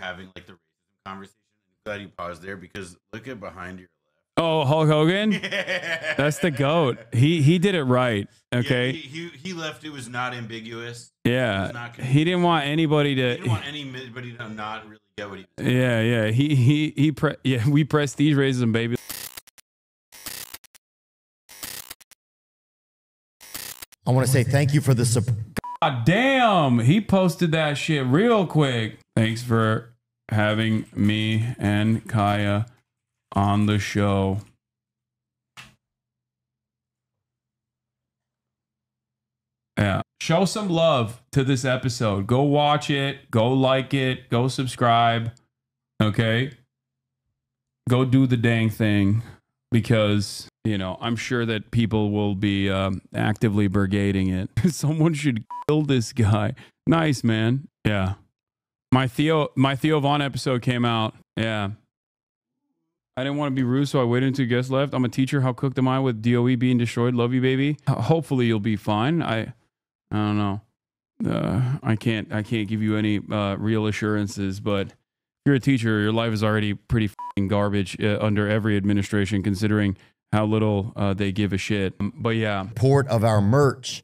having like the racism conversation. I'm glad you paused there because look at behind your Oh, Hulk Hogan? left. That's the GOAT. He did it right. Okay. Yeah, he left. It was not ambiguous. Yeah. He didn't want anybody to. He didn't want anybody to not really get what he was saying. Yeah. We prestige racism, baby. I want to say thank you for the support. God damn. He posted that shit real quick. Thanks for having me and Kaya on the show. Yeah. Show some love to this episode. Go watch it. Go like it. Go subscribe. Okay? Go do the dang thing. Because, you know, I'm sure that people will be actively brigading it. Someone should kill this guy. Nice, man. Yeah. My Theo Vaughn episode came out. Yeah. I didn't want to be rude, so I waited until guests left. I'm a teacher. How cooked am I with DOE being destroyed? Love you, baby. Hopefully you'll be fine. I don't know. I can't give you any real assurances, but if you're a teacher, your life is already pretty f***ing garbage under every administration, considering how little they give a shit. But yeah. Support of our merch.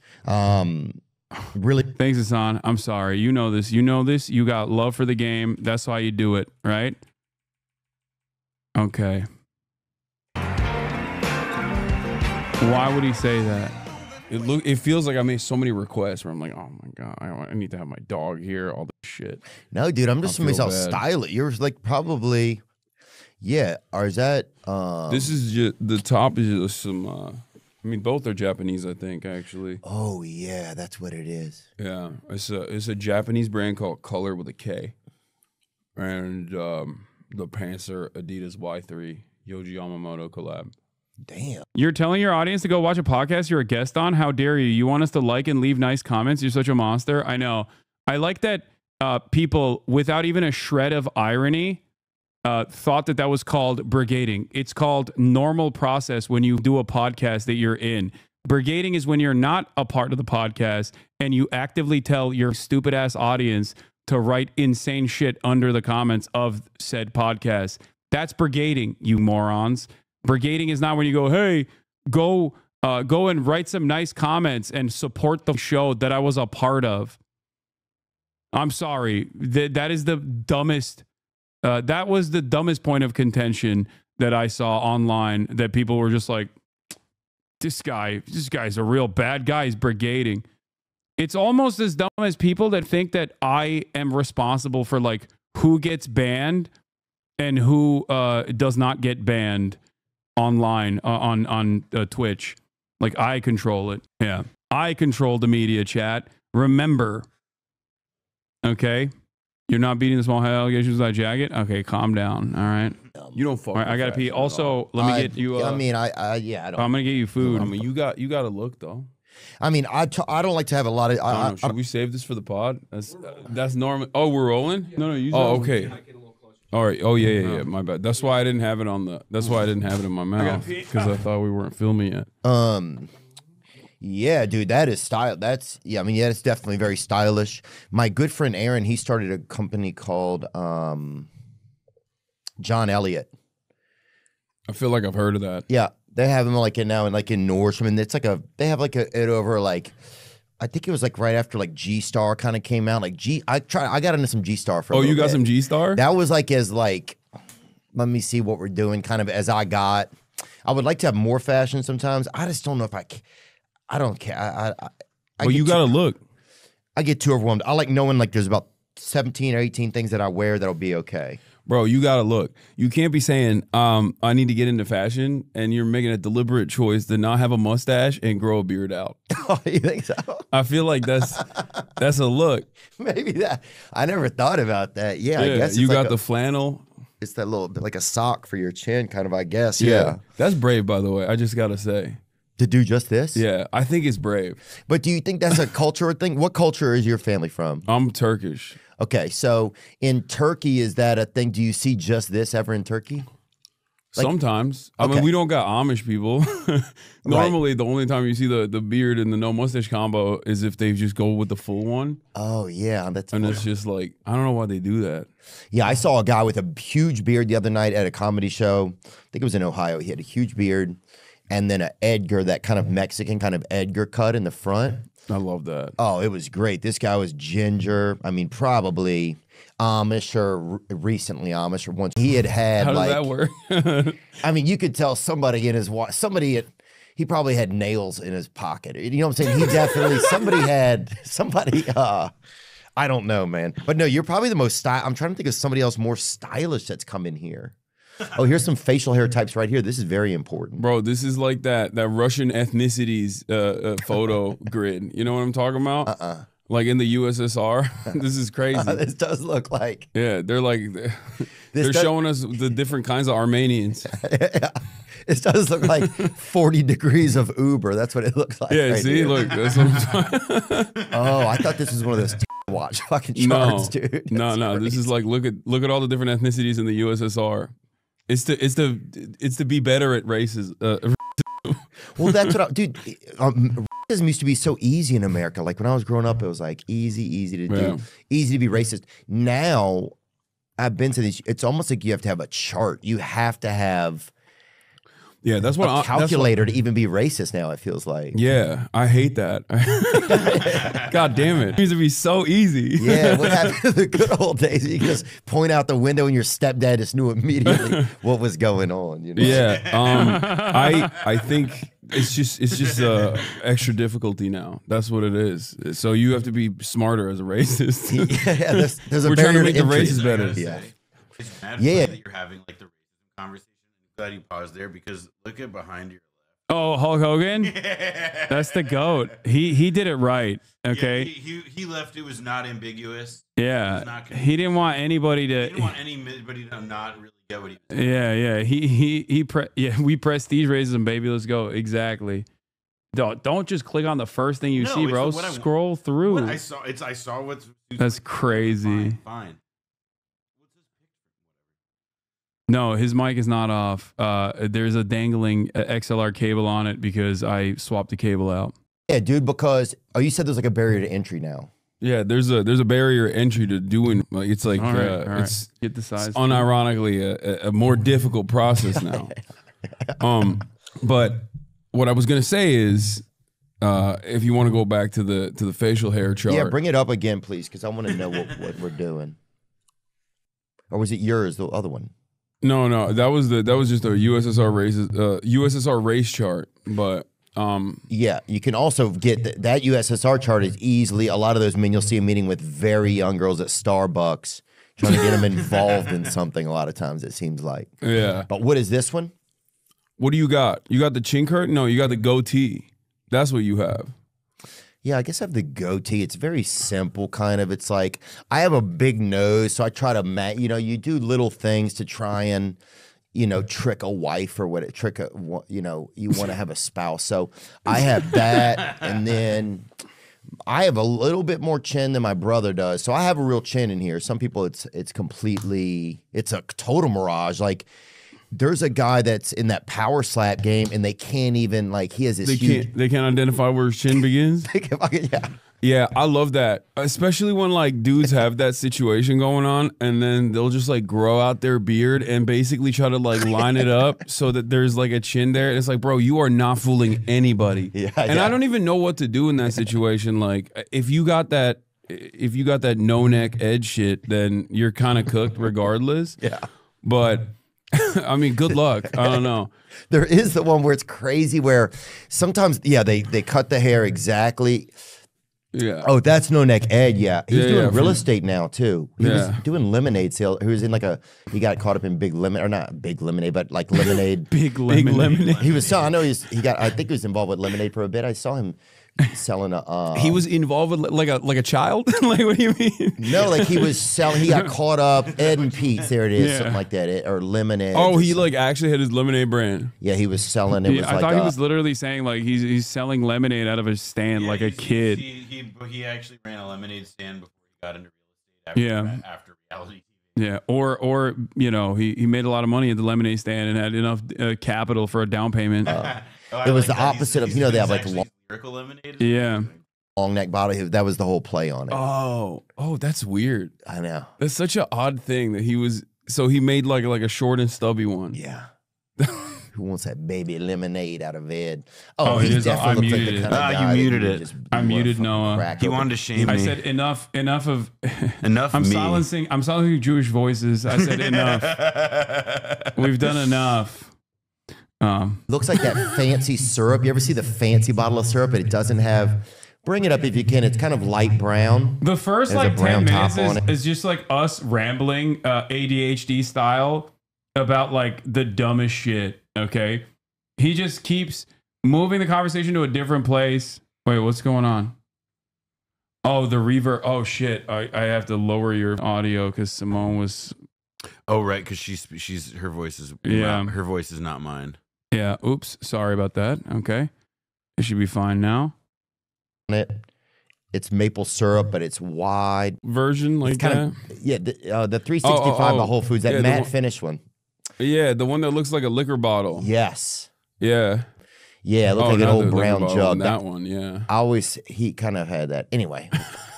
Really. Thanks, Hasan. I'm sorry. You know this. You know this. You got love for the game. That's why you do it, right? Okay. Why would he say that? It feels like I made so many requests where I'm like, oh my God, I need to have my dog here, all this shit. No, dude, I'm just myself stylish. You're like probably, yeah. Or is that? This is just the top is just some. I mean, both are Japanese, I think, actually. Oh yeah, that's what it is. Yeah, it's a Japanese brand called Color with a K, and the pants are Adidas Y3 Yoji Yamamoto collab. Damn. You're telling your audience to go watch a podcast you're a guest on? How dare you? You want us to like and leave nice comments? You're such a monster. I know. I like that people, without even a shred of irony, thought that was called brigading. It's called normal process when you do a podcast that you're in. Brigading is when you're not a part of the podcast and you actively tell your stupid ass audience to write insane shit under the comments of said podcast. That's brigading, you morons. Brigading is not when you go, hey, go and write some nice comments and support the show that I was a part of. I'm sorry. That is the dumbest. That was the dumbest point of contention that I saw online, that people were just like, this guy's a real bad guy. He's brigading. It's almost as dumb as people that think that I am responsible for like who gets banned and who does not get banned online on Twitch. Like I control it. Yeah. I control the media chat. Remember. Okay. You're not beating the small allegations with that jacket? Okay, calm down. All right. You don't fuck. All right, I gotta pee. Also, let me get you. I mean, yeah, I don't. I'm gonna get you food. I mean, you got to look though. I mean, I don't like to have a lot of. Should we save this for the pod? That's normal. Oh, we're rolling. No, you. Oh, okay. All right. Oh, yeah. My bad. That's why I didn't have it on the. That's why I didn't have it in my mouth, because I thought we weren't filming yet. Yeah, dude, that is style. I mean, yeah, it's definitely very stylish. My good friend Aaron, he started a company called John Elliott. I feel like I've heard of that. Yeah, they have them like in Nordstrom, and it's like they have like it over like. I think it was like right after like G Star kind of came out. Like I got into some G Star for. Oh, you got some G Star? That was like let me see what we're doing. Kind of as I would like to have more fashion sometimes. I just don't know if I don't care. Well, you gotta look. I get too overwhelmed. I like knowing like there's about 17 or 18 things that I wear that'll be okay. Bro, you gotta look. You can't be saying, I need to get into fashion, and you're making a deliberate choice to not have a mustache and grow a beard out. Oh, you think so? I feel like that's a look. Maybe that. I never thought about that. Yeah, I guess you it's got like the flannel. It's that little like a sock for your chin, kind of. I guess. Yeah, that's brave, by the way. I just gotta say. To do just this? Yeah, I think it's brave. But do you think that's a cultural thing? What culture is your family from? I'm Turkish. Okay, so in Turkey, is that a thing? Do you see just this ever in Turkey? Like- Sometimes. I mean, Okay. we don't got Amish people. Normally, the only time you see the beard and the no mustache combo is if they just go with the full one. Oh yeah, that's And it's just like, I don't know why they do that. yeah. I saw a guy with a huge beard the other night at a comedy show. I think it was in Ohio. He had a huge beard, and then a Edgar, that kind of Mexican kind of Edgar cut in the front. I love that. Oh, it was great. This guy was ginger. I mean, probably Amish or recently Amish or once. He had How does like, that work? I mean, you could tell somebody in his he probably had nails in his pocket. You know what I'm saying? He definitely somebody. I don't know, man. But no, you're probably the most style. I'm trying to think of somebody else more stylish that's come in here. Oh, here's some facial hair types right here. This is very important. Bro, this is like that Russian ethnicities photo grid. You know what I'm talking about? Like in the USSR. This is crazy. This does look like. Yeah, they're showing us the different kinds of Armenians. This does look like 40 degrees of Uber. That's what it looks like. Yeah, right see, here. look, that's what I'm talking. Oh, I thought this was one of those watch fucking charts, dude. No, That's this crazy. is like look at all the different ethnicities in the USSR. It's to be better at races. Well, that's what dude. Racism used to be so easy in America. Like when I was growing up, it was like easy to do, easy to be racist. Now, I've been to these. It's almost like you have to have a chart. You have to have Yeah, that's what a calculator to even be racist. Now it feels like. Yeah, I hate that. God damn it! It used to be so easy. Yeah, what happened to the good old days? You just point out the window and your stepdad just knew immediately what was going on. You know? Yeah, I think it's just extra difficulty now. That's what it is. So you have to be smarter as a racist. Yeah, there's a We're trying to barrier make the entry. races better. Yeah. It's mad Yeah. funny that you're having like the racism conversation. I'm glad you paused there because look at behind your Oh, Hulk Hogan? left. That's the GOAT. He did it right. Okay. Yeah, he left. It was not ambiguous. Yeah. It's not He didn't want anybody He to. didn't want anybody to not really get what he was. Yeah. We prestige racism, baby. Let's go. Exactly. Don't just click on the first thing you No, see, it's bro. what I- Scroll through. What I saw what's That's crazy. Fine. No, his mic is not off. There's a dangling XLR cable on it because I swapped the cable out. Yeah, dude. Because you said there's like a barrier to entry now. Yeah, there's a barrier entry to doing. Like it's like All right. it's Get the size. unironically a more difficult process now. But what I was gonna say is, if you want to go back to the facial hair chart, Yeah, bring it up again, please, because I want to know what we're doing. Or was it yours, the other one? No, that was just a USSR race chart, but Yeah, you can also get that USSR chart is easily a lot of those men. You'll see a meeting with very young girls at Starbucks, trying to get them involved in something. A lot of times, it seems like. yeah. But what is this one? What do you got? You got the chin curtain? No, you got the goatee. That's what you have. Yeah, I guess I have the goatee. It's very simple, kind of. It's like I have a big nose, so I try to you do little things to try and, trick a wife or you want to have a spouse. So I have that, and then I have a little bit more chin than my brother does. So I have a real chin in here. Some people, it's a total mirage. Like, there's a guy that's in that power slap game, and they can't even he has this huge. They can't identify where his chin begins. Yeah. Yeah, I love that. Especially when dudes have that situation going on and then they'll just grow out their beard and basically try to line it up so that there's a chin there. And it's like, bro, you are not fooling anybody. Yeah, and yeah. I don't even know what to do in that situation. If you got that no neck edge shit, then you're kind of cooked regardless. Yeah. But I mean, good luck. I don't know. There is the one where it's crazy where sometimes, they cut the hair exactly. Yeah. Oh, that's no neck Ed. Yeah. He's doing real from- estate now too. He was Yeah. doing lemonade sale. He was in he got caught up in big lemon, or not big lemonade, but lemonade. Big lemonade. He was selling, I know I think he was involved with lemonade for a bit. I saw him selling He was involved with like a child? What do you mean? no, he was selling, he got caught up, Ed and Pete's, there it is, Yeah. something like that, or lemonade. Oh, he actually had his lemonade brand. Yeah, he was selling, it was I thought he was literally saying he's selling lemonade out of a stand like a kid. He actually ran a lemonade stand before he got into real estate. After reality TV. Yeah, or you know, he made a lot of money at the lemonade stand and had enough capital for a down payment. It was the opposite of, you know, they have like lyrical lemonade. Yeah. long neck bottle. That was the whole play on it. Oh, that's weird. I know. That's such an odd thing that he was. So he made like a short and stubby one. Yeah. Who wants that baby lemonade out of bed? Oh, he it is. definitely I looks like muted the it. kind of Ah, you guy that muted would it. just I wanna muted fucking Noah. crack He open. wanted to shame I me. said enough of Enough. I'm me. silencing Jewish voices. I said enough. We've done enough. Looks like that fancy syrup. You ever see the fancy bottle of syrup, but it doesn't have. Bring it up if you can. It's kind of light brown. The first There's a like brown 10 top minutes on it. is just like us rambling ADHD style about like the dumbest shit. Okay. He just keeps moving the conversation to a different place. Wait, what's going on? Oh, the reverb. Oh shit. I have to lower your audio because Simone was. Oh right, because she's her voice is her voice is not mine. Yeah. Oops. Sorry about that. Okay. It should be fine now. It's maple syrup, but it's wide. Version like It's kind that. of the 365 by Whole Foods, that Yeah, the matte one- finish one. Yeah, the one that looks like a liquor bottle. Yes. Yeah. Yeah, it looked like an not old the liquor brown bottle, jug. That one, yeah. He kind of had that. Anyway,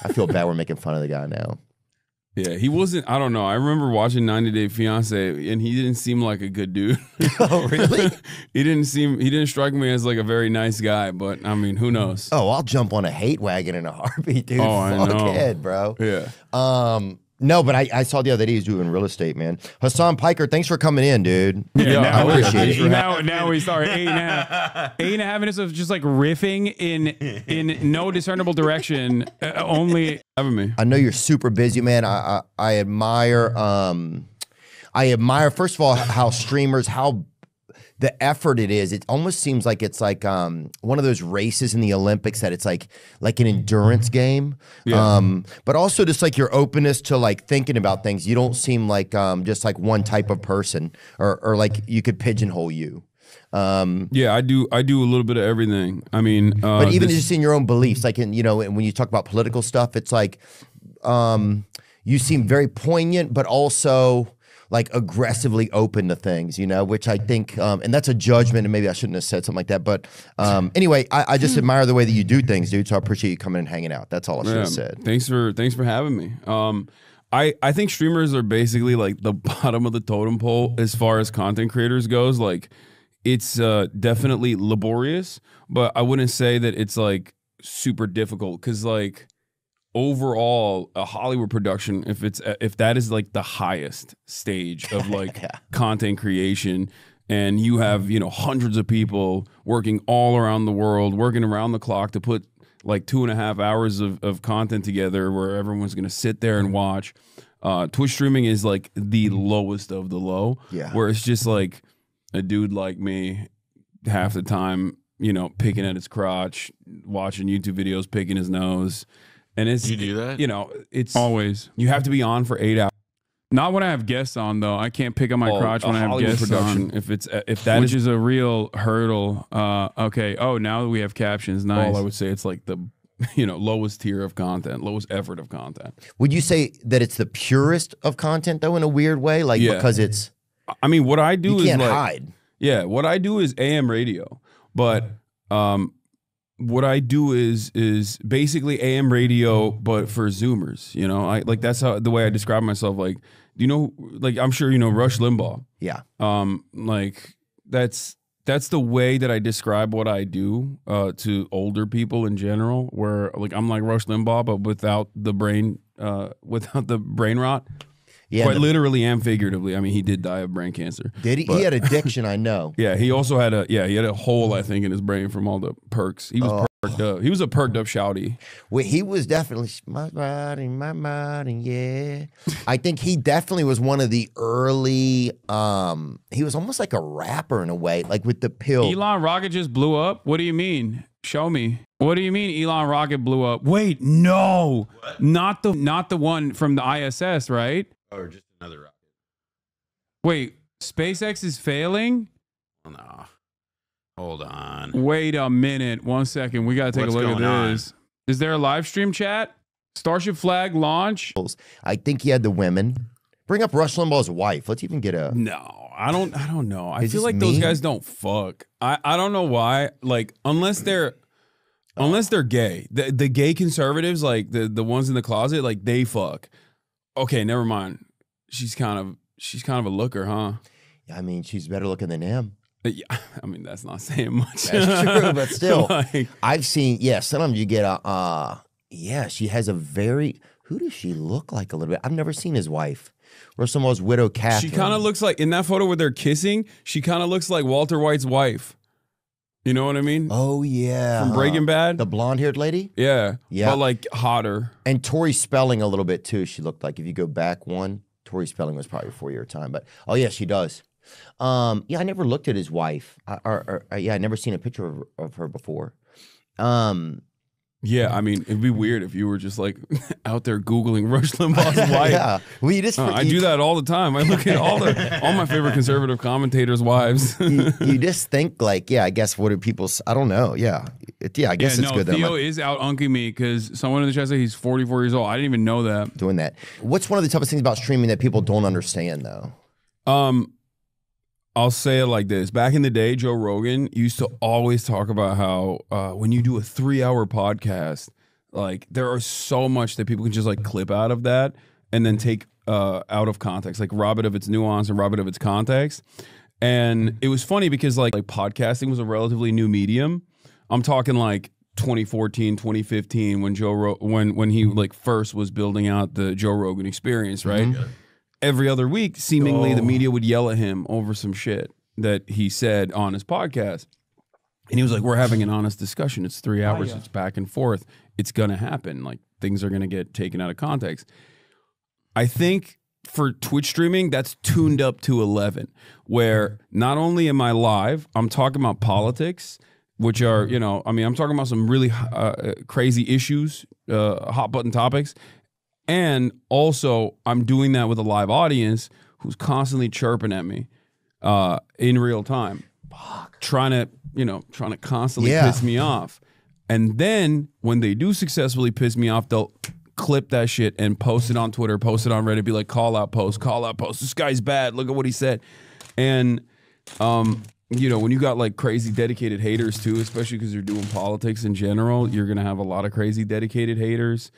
I feel bad we're making fun of the guy now. Yeah, he wasn't. I don't know. I remember watching 90 Day Fiance, and he didn't seem like a good dude. Oh, really? He didn't strike me as like a very nice guy. But I mean, who knows? Oh, I'll jump on a hate wagon in a heartbeat, dude. Oh, I know. Fuckhead, bro. Yeah. No, but I saw the other day he's doing real estate, man. Hasan Piker, thanks for coming in, dude. Yeah, I appreciate it. Now we start 8.5 minutes of just like riffing in no discernible direction. Only Having me. I know you're super busy, man. I admire first of all how streamers, how the effort it is. It almost seems like it's like one of those races in the Olympics that it's like an endurance game. Yeah. But also just like your openness to like thinking about things. You don't seem like just like one type of person or like you could pigeonhole you. Yeah, I do a little bit of everything. I mean, But even just in your own beliefs, like in, you know, when you talk about political stuff, it's like you seem very poignant, but also like aggressively open to things, you know, which I think, and that's a judgment, and maybe I shouldn't have said something like that. But anyway, I just admire the way that you do things, dude. So I appreciate you coming and hanging out. That's all I should have said. Thanks for having me. I think streamers are basically like the bottom of the totem pole as far as content creators goes. Like, it's definitely laborious, but I wouldn't say that it's like super difficult, because like overall a Hollywood production, if that is like the highest stage of like content creation, and you have, you know, hundreds of people working all around the world, working around the clock to put like 2.5 hours of content together where everyone's gonna sit there and watch. Twitch streaming is like the lowest of the low, where it's just like a dude like me half the time, you know, picking at his crotch, watching YouTube videos, picking his nose. And it's, You do that? You know, it's always. you have to be on for 8 hours. Not when I have guests on, though. I can't pick on my crotch when I have Hollywood guests production, on. if that Which is a real hurdle. Okay. Oh, now we have captions. Nice. all I would say, it's like the, you know, lowest tier of content, lowest effort of content. Would you say that it's the purest of content though, in a weird way? Like, because it's, I mean, what I do you is can't like, hide. yeah, what I do is AM radio, but what I do is basically AM radio, but for Zoomers. You know, I like that's how the way I describe myself. Like, you know, like I'm sure you know Rush Limbaugh. Yeah. Like that's the way that I describe what I do to older people in general. Where like I'm like Rush Limbaugh, but without the brain rot. Yeah. Quite literally and figuratively. I mean, he did die of brain cancer. Did he? But- He had addiction, I know. Yeah, he also had a hole, I think, in his brain from all the perks. He was perked up. He was a perked up shouty. Well, he was definitely my body, yeah. I think he definitely was one of the early. He was almost like a rapper in a way, like with the pill. Elon Rocket just blew up? What do you mean? Show me. What do you mean Elon Rocket blew up? Wait, no. Not the one from the ISS, right? Or just another rocket? Wait, SpaceX is failing? Oh, no. Hold on. Wait a minute. 1 second. We got to take What's a look going at on? this. Is there a live stream chat? Starship flag launch? I think he had the women. Bring up Rush Limbaugh's wife. Let's even get a. No, I don't know. I Is feel this like those mean? guys don't fuck. I don't know why. Like unless they're gay. The gay conservatives, like the ones in the closet, like they fuck. Okay, never mind. She's kind of a looker, huh? I mean, she's better looking than him. Yeah, I mean that's not saying much. That's true, but still, Like, I've seen. Yeah, sometimes you get a. Yeah, she has a very. Who does she look like a little bit? I've never seen his wife. Rush Limbaugh's widow, Catherine. she kind of looks like in that photo where they're kissing. She kind of looks like Walter White's wife. You know what I mean? Oh yeah, From Breaking Bad. the blonde-haired lady. Yeah, Yeah. but like hotter. And Tori Spelling a little bit too. She looked like if you go back one, Tori Spelling was probably before your time. But oh yeah, she does. Yeah, I never looked at his wife. Yeah, I never seen a picture of her before. Yeah, I mean, it'd be weird if you were just like out there Googling Rush Limbaugh's wife. Yeah, well, you just I do that all the time. I look at all my favorite conservative commentators' wives. you just think like, yeah, I guess what do people? I don't know. Yeah, I guess it's good that Theo I'm is out unking me because someone in the chat said he's 44 years old. I didn't even know that. doing that. What's one of the toughest things about streaming that people don't understand though? I'll say it like this. Back in the day, Joe Rogan used to always talk about how when you do a 3-hour podcast, like there are so much that people can just like clip out of that and then take out of context, like rob it of its nuance and rob it of its context. And it was funny because like podcasting was a relatively new medium. I'm talking like 2014, 2015 when when he like first was building out the Joe Rogan experience, right? Yeah. Every other week, seemingly the media would yell at him over some shit that he said on his podcast. And he was like, we're having an honest discussion. It's 3 hours. It's back and forth. It's going to happen. Like things are going to get taken out of context. I think for Twitch streaming, that's tuned up to 11, where not only am I live, I'm talking about politics, which are, you know, I mean, I'm talking about some really crazy issues, hot button topics. And also, I'm doing that with a live audience who's constantly chirping at me in real time, trying to constantly piss me off. And then when they do successfully piss me off, they'll clip that shit and post it on Twitter, post it on Reddit, be like, call out post. This guy's bad. Look at what he said. And, you know, when you got like crazy dedicated haters too, especially because you're doing politics in general, you're going to have a lot of crazy dedicated haters.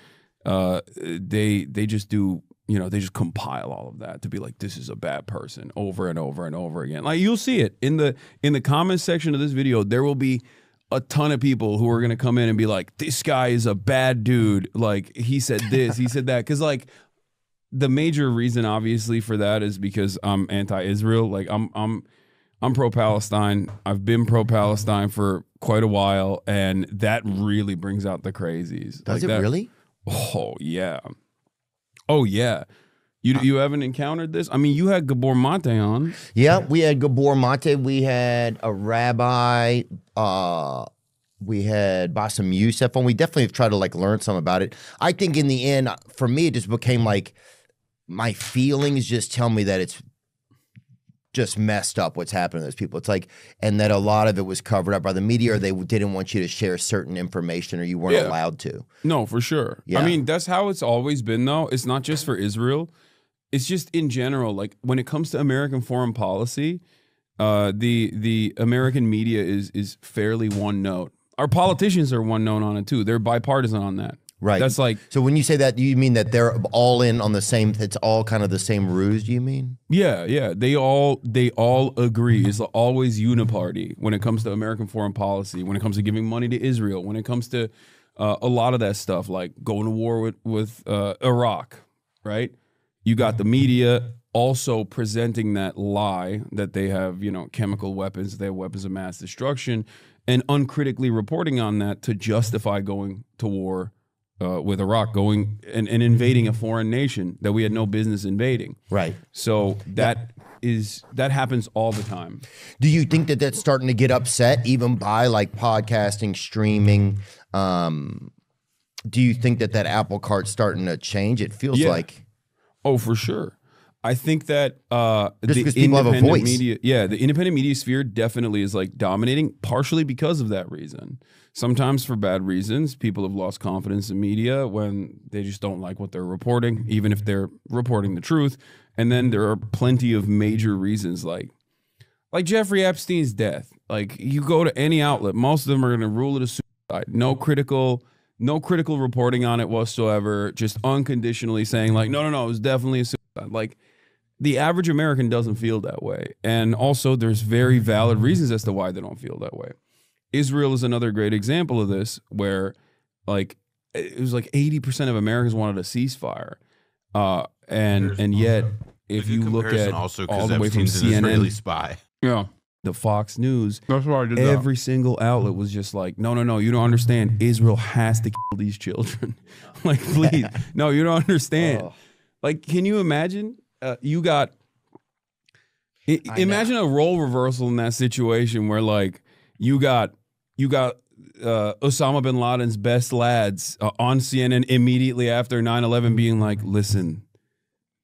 They just do, you know, they just compile all of that to be like, this is a bad person over and over and over again. Like you'll see it in the comments section of this video. There will be a ton of people who are going to come in and be like, this guy is a bad dude. Like he said this, he said that. Cause like the major reason obviously for that is because I'm anti-Israel. Like I'm pro-Palestine. I've been pro-Palestine for quite a while. And that really brings out the crazies. Does like it that, really? Oh yeah. Oh yeah. You haven't encountered this? I mean, you had Gabor Mate on. Yeah, we had Gabor Mate. We had a rabbi. We had Bassem Youssef on. We definitely have tried to like learn some about it. I think in the end, for me, it just became like my feelings just tell me that it's just messed up what's happening to those people. It's like, and that a lot of it was covered up by the media, or they didn't want you to share certain information, or you weren't allowed to. No, for sure. Yeah. I mean, that's how it's always been, though. It's not just for Israel. It's just in general. Like when it comes to American foreign policy, the American media is fairly one note. Our politicians are one note on it too. They're bipartisan on that. Right. That's like, so when you say that, do you mean that they're all in on the same, it's all kind of the same ruse, do you mean? yeah. They all agree. It's always uniparty when it comes to American foreign policy, when it comes to giving money to Israel, when it comes to a lot of that stuff, like going to war with Iraq, right? You got the media also presenting that lie that they have, you know, chemical weapons, they have weapons of mass destruction, and uncritically reporting on that to justify going to war with Iraq, going and invading a foreign nation that we had no business invading. Right. So that happens all the time. Do you think that that's starting to get upset even by like podcasting, streaming? Do you think that apple cart's starting to change? It feels like. Oh, for sure. I think that Just the because people have a independent voice. media, the independent media sphere definitely is like dominating, partially because of that reason. Sometimes for bad reasons. People have lost confidence in media when they just don't like what they're reporting, even if they're reporting the truth. And then there are plenty of major reasons, like Jeffrey Epstein's death. Like, you go to any outlet, most of them are going to rule it a suicide. No critical reporting on it whatsoever. Just unconditionally saying like, no, it was definitely a suicide. Like, the average American doesn't feel that way. And also there's very valid reasons as to why they don't feel that way. Israel is another great example of this, where like it was like 80% of Americans wanted a ceasefire. And yet if you look at also all the way from Epstein's an Israeli CNN, spy. Yeah. the Fox News, That's why I did every single outlet was just like, no, you don't understand. Israel has to kill these children. Like, please, no, you don't understand. Oh. Like, can you imagine? Imagine a role reversal in that situation where like you got Osama bin Laden's best lads on CNN immediately after 9/11 being like, listen,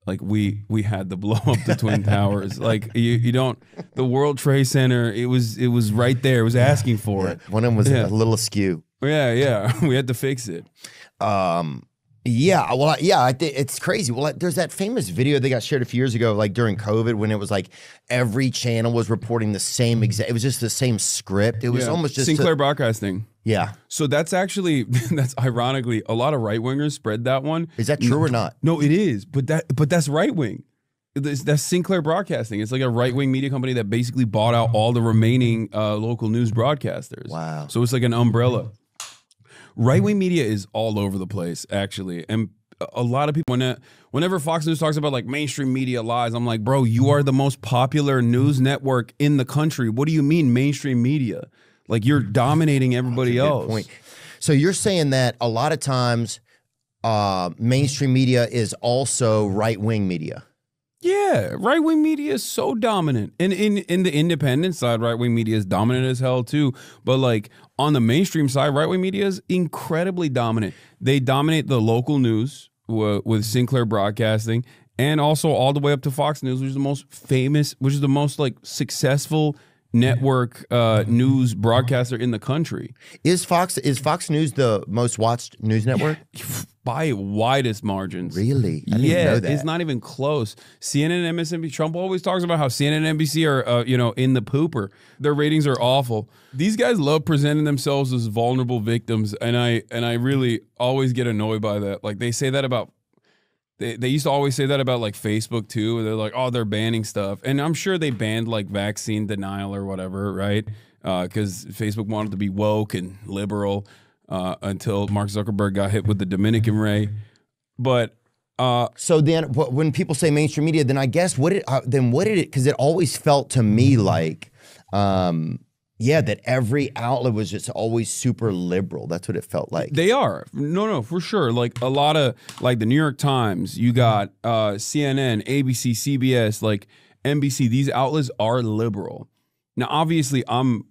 like we had to blow up the Twin Towers. Like you don't, the World Trade Center, it was right there. It was asking for it. One of them was a little askew. Yeah. We had to fix it. Yeah, well, I think it's crazy. Well, there's that famous video that got shared a few years ago, like during COVID, when it was like every channel was reporting the same exact. It was just the same script. It was almost just Sinclair Broadcasting. Yeah. So that's actually, that's ironically, a lot of right wingers spread that one. Is that true or not? No, it is. But that's right wing. That's Sinclair Broadcasting. It's like a right wing media company that basically bought out all the remaining local news broadcasters. Wow. So it's like an umbrella. Right wing media is all over the place, actually, and a lot of people. Whenever Fox News talks about like mainstream media lies, I'm like, bro, you are the most popular news network in the country. What do you mean mainstream media? Like, you're dominating everybody else. Point. So you're saying that a lot of times mainstream media is also right-wing media. Yeah, right-wing media is so dominant. And in the independent side, right-wing media is dominant as hell too. But like on the mainstream side, right-wing media is incredibly dominant. They dominate the local news with Sinclair Broadcasting, and also all the way up to Fox News, which is the most famous, which is the most like successful network news broadcaster in the country. Is Fox News the most watched news network? By widest margins. Really? I didn't even know that. It's not even close. CNN and MSNBC, Trump always talks about how CNN and NBC are, in the pooper. Their ratings are awful. These guys love presenting themselves as vulnerable victims, and I really always get annoyed by that. Like, they say that about, they used to always say that about like Facebook too, where they're like, oh, they're banning stuff. And I'm sure they banned like vaccine denial or whatever, right? Because Facebook wanted to be woke and liberal. Until Mark Zuckerberg got hit with the Dominican Ray. But so then when people say mainstream media, then I guess what did it, because it always felt to me like that every outlet was just always super liberal. That's what it felt like. They are. No, for sure. Like a lot of, like the New York Times, you got CNN, ABC, CBS, like NBC. These outlets are liberal. Now, obviously, I'm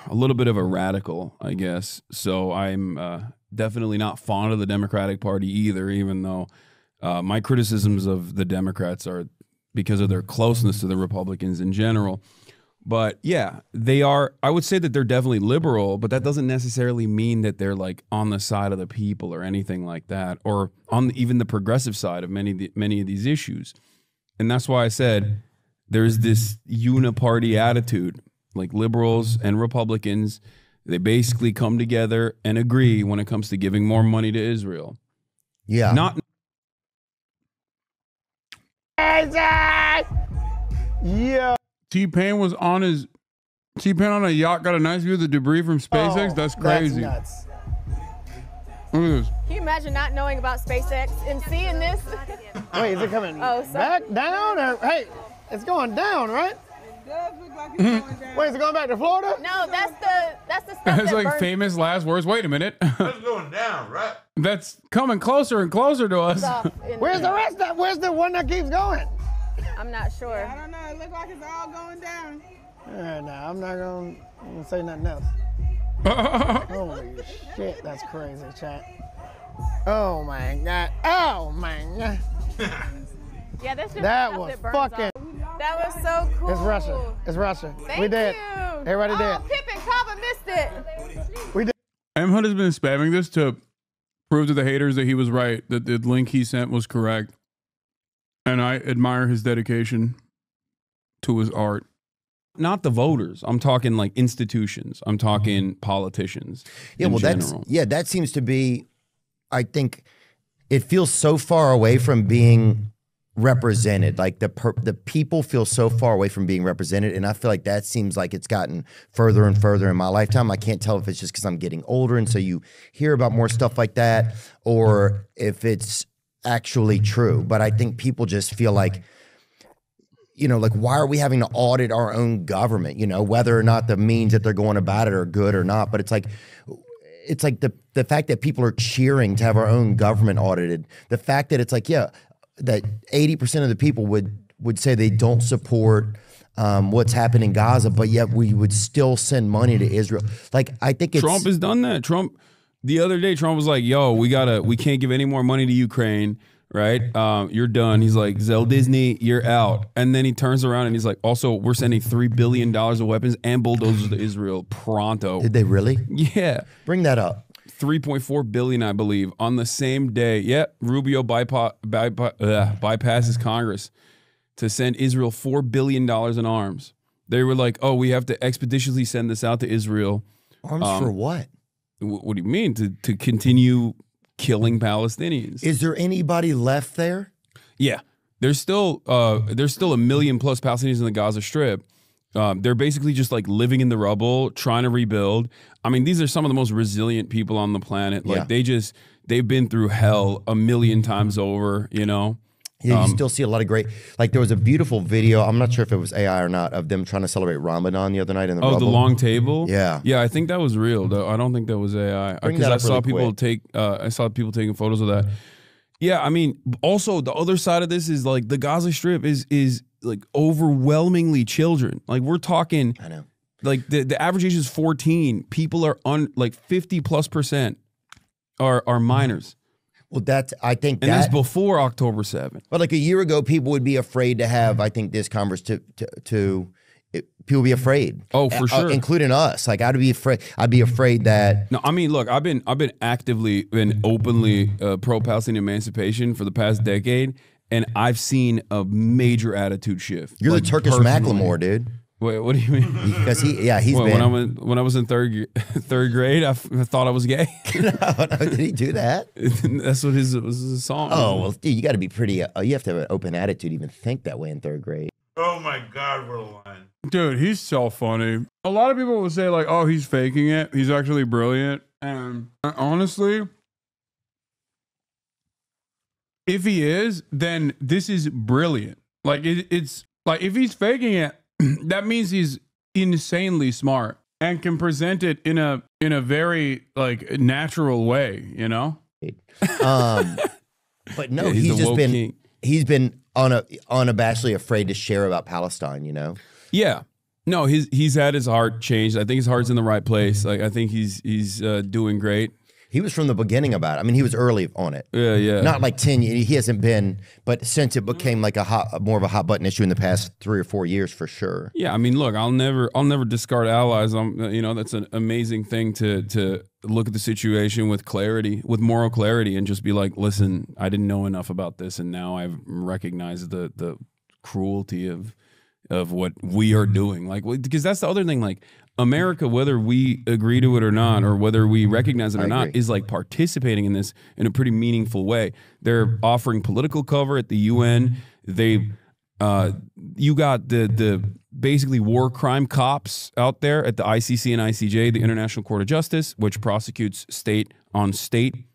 a little bit of a radical, I guess. So I'm definitely not fond of the Democratic Party either, even though my criticisms of the Democrats are because of their closeness to the Republicans in general. But yeah, they are. I would say that they're definitely liberal, but that doesn't necessarily mean that they're like on the side of the people or anything like that, or on even the progressive side of many of these issues. And that's why I said there's this uniparty attitude. Like liberals and Republicans, they basically come together and agree when it comes to giving more money to Israel. Yeah. Not. Yeah. T-Pain was on on a yacht, got a nice view of the debris from SpaceX. That's crazy. That's nuts. Look at this. Can you imagine not knowing about SpaceX and seeing this? Wait, is it coming Oh, sorry. back down or hey? It's going down, right? Does look like it's going down. Wait, is it going back to Florida? No, that's the stuff That's that like burns famous last words. Wait a minute. That's going down, right? That's coming closer and closer to us. stuff in Where's the rest of Where's the one that keeps going? I'm not sure. I don't know. It looks like it's all going down. All right, now I'm not gonna say nothing else. Holy shit, that's crazy, chat. Oh my god. Oh my god. Yeah, that's just That stuff was that burns fucking. off. That was so cool. It's Russia. It's Russia. Thank We did. you. Everybody did. Oh, Pippin Kava missed it. We did. Hunt has been spamming this to prove to the haters that he was right, that the link he sent was correct. And I admire his dedication to his art. Not the voters. I'm talking like institutions. I'm talking politicians. Yeah, well, that seems to be, I think, it feels so far away from being represented. Like the people feel so far away from being represented, and I feel like that seems like it's gotten further and further in my lifetime. I can't tell if it's just because I'm getting older, and so you hear about more stuff like that, or if it's actually true. But I think people just feel like, like, why are we having to audit our own government? Whether or not the means that they're going about it are good or not. But it's like the fact that people are cheering to have our own government audited. The fact that it's like, that 80% of the people would say they don't support what's happening in Gaza, but yet we would still send money to Israel. Like, I think Trump has done that. The other day, Trump was like, yo, we can't give any more money to Ukraine. Right? You're done. He's like, Zell Disney, you're out. And then he turns around and he's like, also, we're sending $3 billion of weapons and bulldozers to Israel pronto. Did they really? Yeah. Bring that up. 3.4 billion, I believe, on the same day. Yeah, Rubio bypasses Congress to send Israel $4 billion in arms. They were like, oh, we have to expeditiously send this out to Israel. Arms for what? What do you mean? To continue killing Palestinians. Is there anybody left there? Yeah, there's still a million plus Palestinians in the Gaza Strip. They're basically just like living in the rubble, trying to rebuild. I mean, these are some of the most resilient people on the planet. Like they've been through hell a million times over. Yeah, you still see a lot of great. Like, there was a beautiful video. I'm not sure if it was AI or not, of them trying to celebrate Ramadan the other night in the rubble. Oh, the long table. Yeah, yeah. I think that was real, though. I don't think that was AI, because I saw people taking photos of that. Yeah, I mean, also the other side of this is like the Gaza Strip is like overwhelmingly children. Like, we're talking. I know. Like the average age is 14. People are like 50+% are minors. Well, I think that's before October 7th. But like a year ago, people would be afraid to have, I think, this conversation people would be afraid. Oh, for sure. Including us. Like, I'd be afraid. I'd be afraid that. No, I mean, look, I've been actively and openly pro-Palestinian emancipation for the past decade, and I've seen a major attitude shift. You're like, the Turkish Macklemore, dude. Wait, what do you mean? Because he's been. When I was in third grade, I thought I was gay. No, did he do that? That's what his song. Oh, well, dude, you got to be pretty. You have to have an open attitude to even think that way in third grade. Oh my God, we're lying. Dude, he's so funny. A lot of people will say like, oh, he's faking it. He's actually brilliant. And honestly, if he is, then this is brilliant. Like, it's like, if he's faking it, that means he's insanely smart and can present it in a very like natural way, But no, yeah, he's been unabashedly afraid to share about Palestine, Yeah. No, he's had his heart changed. I think his heart's in the right place. Like, I think he's doing great. He was from the beginning about it. I mean, he was early on it. Yeah. Not like 10 years. He hasn't been, but since it became like more of a hot button issue in the past 3 or 4 years, for sure. Yeah, I mean, look, I'll never discard allies. That's an amazing thing to look at the situation with clarity, with moral clarity, and just be like, listen, I didn't know enough about this, and now I've recognized the cruelty of what we are doing. Like, because that's the other thing. Like, America, whether we agree to it or not, or whether we recognize it or not, is like participating in this in a pretty meaningful way. They're offering political cover at the UN. You got the basically war crime cops out there at the ICC and ICJ, the International Court of Justice, which prosecutes state on state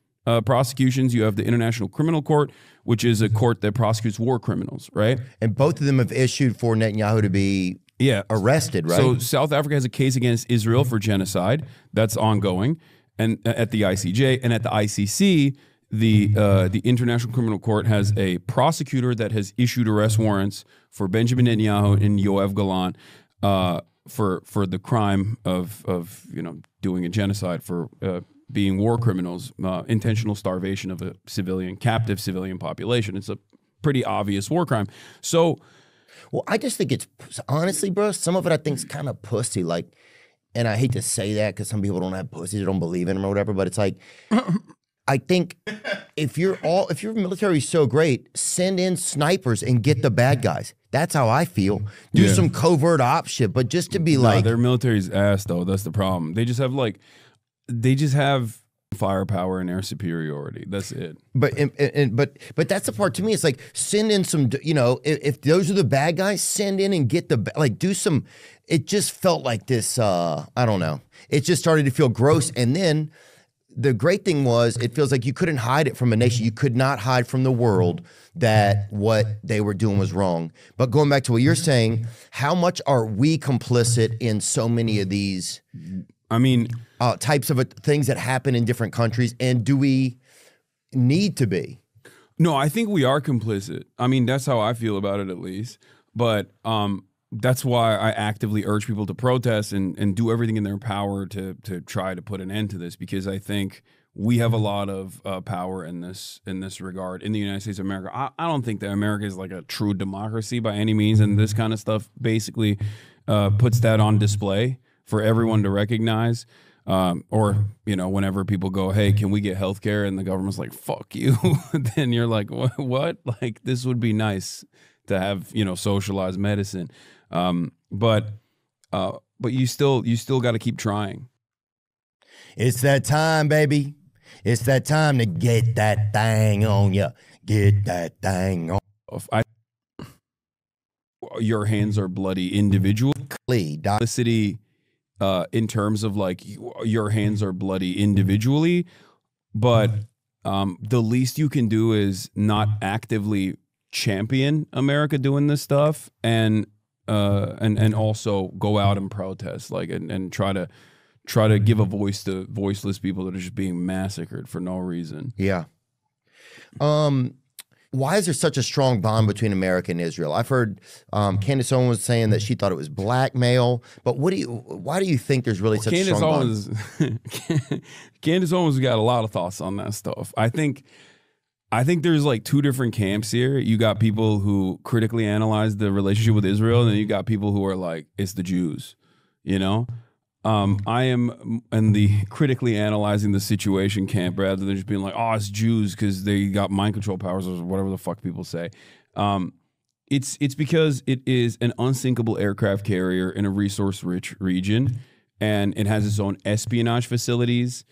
prosecutions. You have the International Criminal Court, which is a court that prosecutes war criminals, right? And both of them have issued for Netanyahu to be arrested, right? So South Africa has a case against Israel for genocide that's ongoing, and at the ICJ, and at the ICC, the International Criminal Court has a prosecutor that has issued arrest warrants for Benjamin Netanyahu and Yoav Galan for the crime of doing a genocide, for being war criminals, intentional starvation of a captive civilian population. It's a pretty obvious war crime. So, well, I just think it's honestly, bro. Some of it I think is kind of pussy. Like, and I hate to say that because some people don't have pussies or don't believe in them or whatever. But it's like, I think if your military is so great, send in snipers and get the bad guys. That's how I feel. Do some covert op shit, but just to be like, their military's ass though. That's the problem. They just have firepower and air superiority. That's it. But that's the part to me. It's like send in some, if those are the bad guys, send in and get do some. It just felt like this. I don't know. It just started to feel gross, and then the great thing was it feels like you couldn't hide it from a nation. You could not hide from the world that what they were doing was wrong. But going back to what you're saying, how much are we complicit in so many of these? I mean, types of things that happen in different countries, and do we need to be? No, I think we are complicit. I mean, that's how I feel about it, at least. But that's why I actively urge people to protest and do everything in their power to try to put an end to this, because I think we have a lot of power in this regard in the United States of America. I don't think that America is like a true democracy by any means, and this kind of stuff basically puts that on display for everyone to recognize. Or, whenever people go, hey, can we get health care? And the government's like, fuck you. Then you're like, what? Like, this would be nice to have, socialized medicine. But you still got to keep trying. It's that time, baby. It's that time to get that thing on ya. Get that thing on. Your hands are bloody individually. Publicity, in terms of like your hands are bloody individually, but the least you can do is not actively champion America doing this stuff, and also go out and protest, like and try to give a voice to voiceless people that are just being massacred for no reason. Yeah. Why is there such a strong bond between America and Israel? I've heard Candace Owens was saying that she thought it was blackmail, but why do you think there's really such a strong bond? Candace Owens got a lot of thoughts on that stuff. I think there's like two different camps here. You got people who critically analyze the relationship with Israel, and then you got people who are like, it's the Jews, I am in the critically analyzing the situation camp rather than just being like, oh, it's Jews because they got mind control powers or whatever the fuck people say. It's because it is an unsinkable aircraft carrier in a resource-rich region, and it has its own espionage facilities,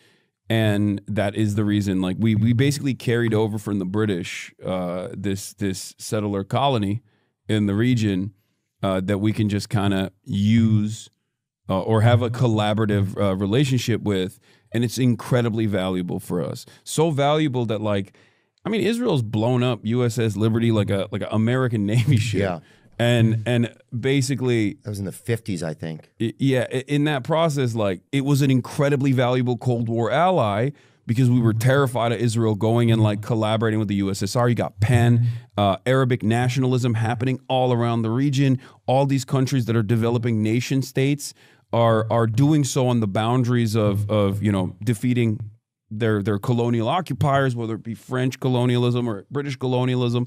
and that is the reason. Like we basically carried over from the British this settler colony in the region that we can just kind of use. Or have a collaborative relationship with, and it's incredibly valuable for us. So valuable that, like, I mean, Israel's blown up USS Liberty like a American Navy ship. Yeah. And basically, that was in the 50s, I think. In that process, like, it was an incredibly valuable Cold War ally, because we were terrified of Israel going and like collaborating with the USSR. You got Arabic nationalism happening all around the region. All these countries that are developing nation states are doing so on the boundaries of defeating their colonial occupiers, whether it be French colonialism or British colonialism,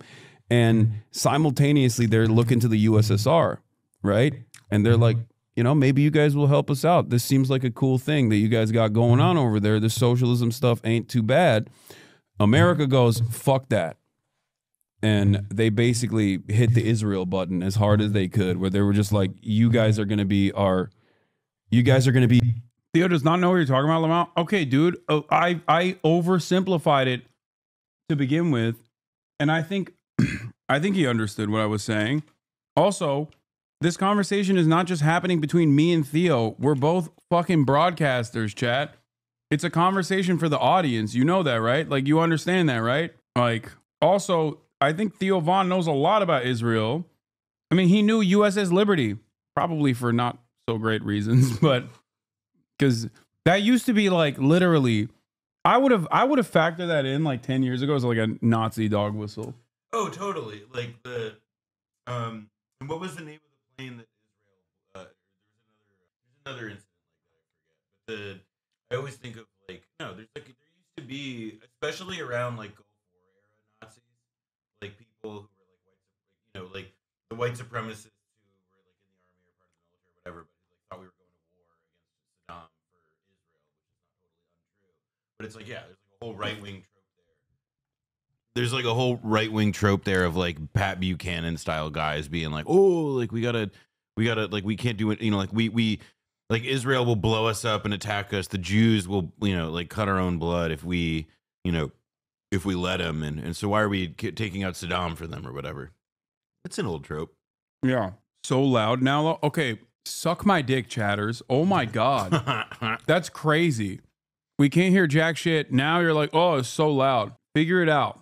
and simultaneously they're looking to the USSR, right? And they're like, maybe you guys will help us out. This seems like a cool thing that you guys got going on over there. The socialism stuff ain't too bad. America goes, fuck that. And they basically hit the Israel button as hard as they could, where they were just like, you guys are going to be Theo does not know what you're talking about, Lamont. Okay, dude, I oversimplified it to begin with, and I think he understood what I was saying. Also, this conversation is not just happening between me and Theo. We're both fucking broadcasters, chat. It's a conversation for the audience. You know that, right? Like, you understand that, right? Like, also, I think Theo Von knows a lot about Israel. I mean, he knew USS Liberty, probably for not so great reasons, but because that used to be like literally, I would have factored that in like 10 years ago as like a Nazi dog whistle. Oh, totally. Like and what was the name of the plane that Israel? There's another incident like that, I forget. But I always think of like, there used to be, especially around like Gulf War era Nazis, like people who were know, like the white supremacists who were like in the army or part of the military or whatever, but like thought we were going to war against Saddam for Israel, which is not totally untrue. But it's like, yeah, there's like a whole right wing trope there. There's like a whole right wing trope there of like Pat Buchanan style guys being like, oh, like we gotta, like we can't do it, you know, like we like Israel will blow us up and attack us. The Jews will, you know, like cut our own blood if we, you know, if we let them. And so why are we taking out Saddam for them or whatever? It's an old trope. Yeah. So loud now. Okay. Suck my dick, chatters. Oh my God. That's crazy. We can't hear jack shit. Now you're like, oh, it's so loud. Figure it out.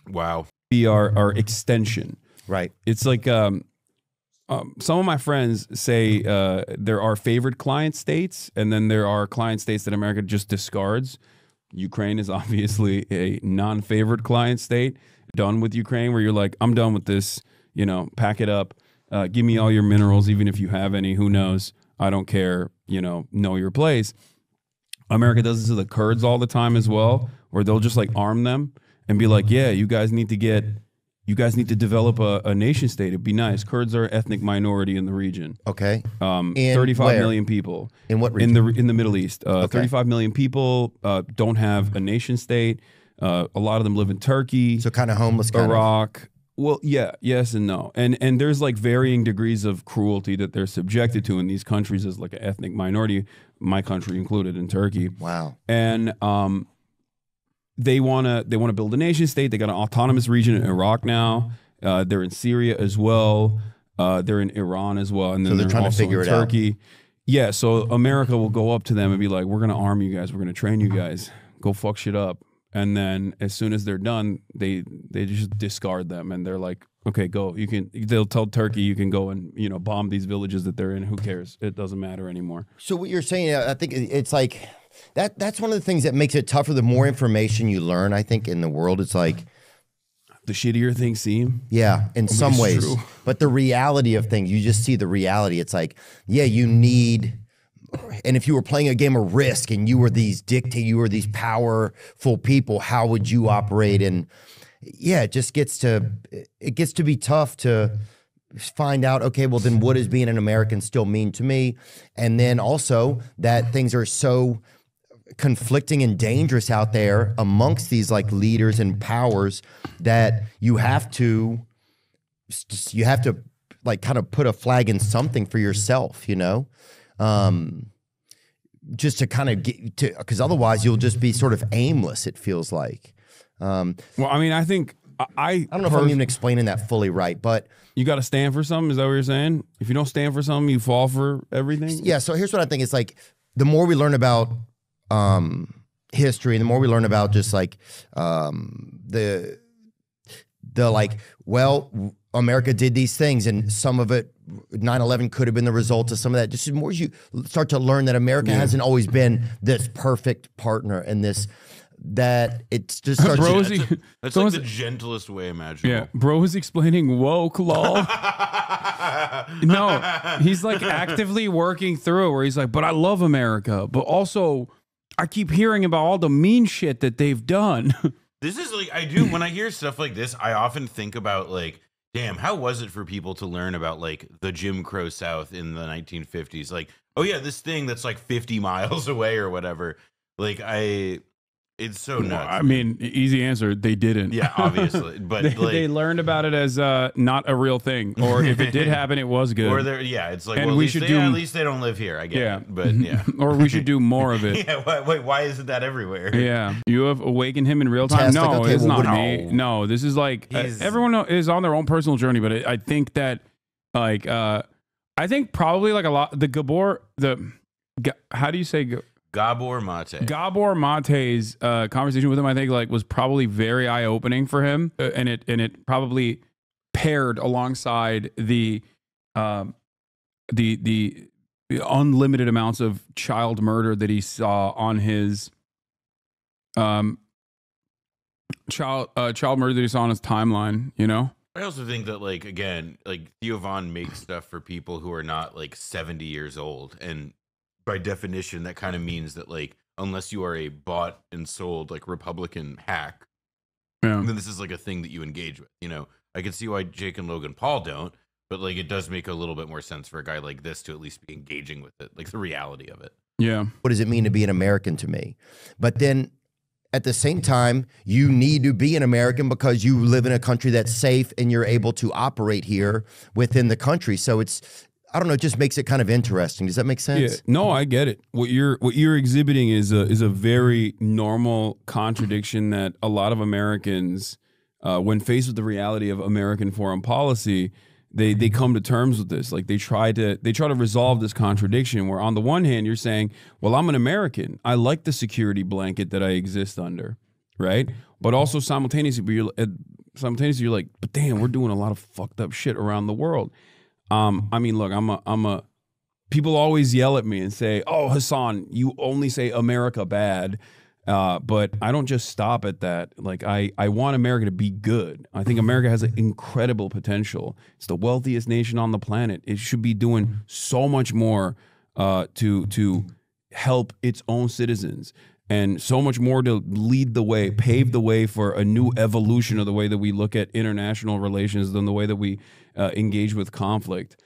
Wow. Be our extension. Right. It's like some of my friends say there are favorite client states, and then there are client states that America just discards. Ukraine is obviously a non-favorite client state. Done with Ukraine, where you're like, I'm done with this. You know, pack it up. Give me all your minerals, even if you have any. Who knows? I don't care. You know your place. America does this to the Kurds all the time as well, where they'll just like arm them and be like, yeah, you guys need to develop a nation state. It'd be nice. Kurds are an ethnic minority in the region. Okay. 35 million people. In what region? In the Middle East. 35 million people don't have a nation state. A lot of them live in Turkey. So kind of homeless. Iraq. Well, yeah, yes and no. And there's like varying degrees of cruelty that they're subjected to in these countries as like an ethnic minority, my country included in Turkey. Wow. And they want to build a nation state. They got an autonomous region in Iraq now. They're in Syria as well. They're in Iran as well. And then so they're trying also to figure in it Turkey. out. Yeah, so America will go up to them and be like, we're going to arm you guys. We're going to train you guys. Go fuck shit up. And then as soon as they're done, they just discard them. And they're like, okay, go. They'll tell Turkey you can go and, you know, bomb these villages that they're in. Who cares? It doesn't matter anymore. So what you're saying, I think it's like, that's one of the things that makes it tougher. The more information you learn, I think, in the world, it's like, the shittier things seem. Yeah, in some ways. True. But the reality of things, you just see the reality. It's like, yeah, you need, and if you were playing a game of Risk and you were these powerful people, how would you operate? And yeah, it gets to be tough to find out, okay, well then what does being an American still mean to me? And then also that things are so conflicting and dangerous out there amongst these like leaders and powers that you have to like kind of put a flag in something for yourself, you know, just to kind of get to, because otherwise you'll just be sort of aimless, it feels like. Well, I mean, I think I don't know if I'm even explaining that fully right, but you got to stand for something. Is that what you're saying? If you don't stand for something, you fall for everything. Yeah. So here's what I think. It's like the more we learn about history, and the more we learn about just like the like, well, America did these things, and some of it, 9/11 could have been the result of some of that. Just the more you start to learn that America hasn't always been this perfect partner, and this that it's just starts. Bro, that's like the gentlest way imaginable. Yeah, bro was explaining woke lol. No, he's like actively working through where he's like, but I love America, but also I keep hearing about all the mean shit that they've done. This is like, I do, when I hear stuff like this, I often think about like, damn, how was it for people to learn about like the Jim Crow South in the 1950s? Like, oh yeah, this thing that's like 50 miles away or whatever. Like it's so nuts. I mean, easy answer, they didn't. Yeah, obviously. But they learned about it as not a real thing. Or if it did happen, it was good. Or it's like, and well, we should do, at least they don't live here, I get it. But yeah. Or we should do more of it. Yeah, wait, why isn't that everywhere? Yeah. You have awakened him in real time? No, like, okay, it's well, not me. No, this is like, everyone is on their own personal journey, but I think that, like, I think probably like a lot, how do you say Gabor Mate. Gabor Mate's conversation with him, I think, like, was probably very eye opening for him, and it probably paired alongside the unlimited amounts of child murder that he saw on his child murder that he saw on his timeline. You know. I also think that, like, again, like Theo Von makes stuff for people who are not like 70 years old, and by definition, that kind of means that, like, unless you are a bought and sold, like, Republican hack, then this is, like, a thing that you engage with, you know? I can see why Jake and Logan Paul don't, but like it does make a little bit more sense for a guy like this to at least be engaging with it, like the reality of it. Yeah. What does it mean to be an American to me? But then at the same time, you need to be an American because you live in a country that's safe and you're able to operate here within the country. So it's, I don't know, it just makes it kind of interesting. Does that make sense? Yeah, no, I get it. What you're exhibiting is a very normal contradiction that a lot of Americans, when faced with the reality of American foreign policy, they come to terms with this. Like they try to resolve this contradiction where on the one hand you're saying, well, I'm an American. I like the security blanket that I exist under, right? But also simultaneously you're like, but damn, we're doing a lot of fucked up shit around the world. I mean, look, people always yell at me and say, oh, Hasan, you only say America bad. But I don't just stop at that. Like I want America to be good. I think America has an incredible potential. It's the wealthiest nation on the planet. It should be doing so much more to help its own citizens and so much more to lead the way, pave the way for a new evolution of the way that we look at international relations than the way that we engage with conflict.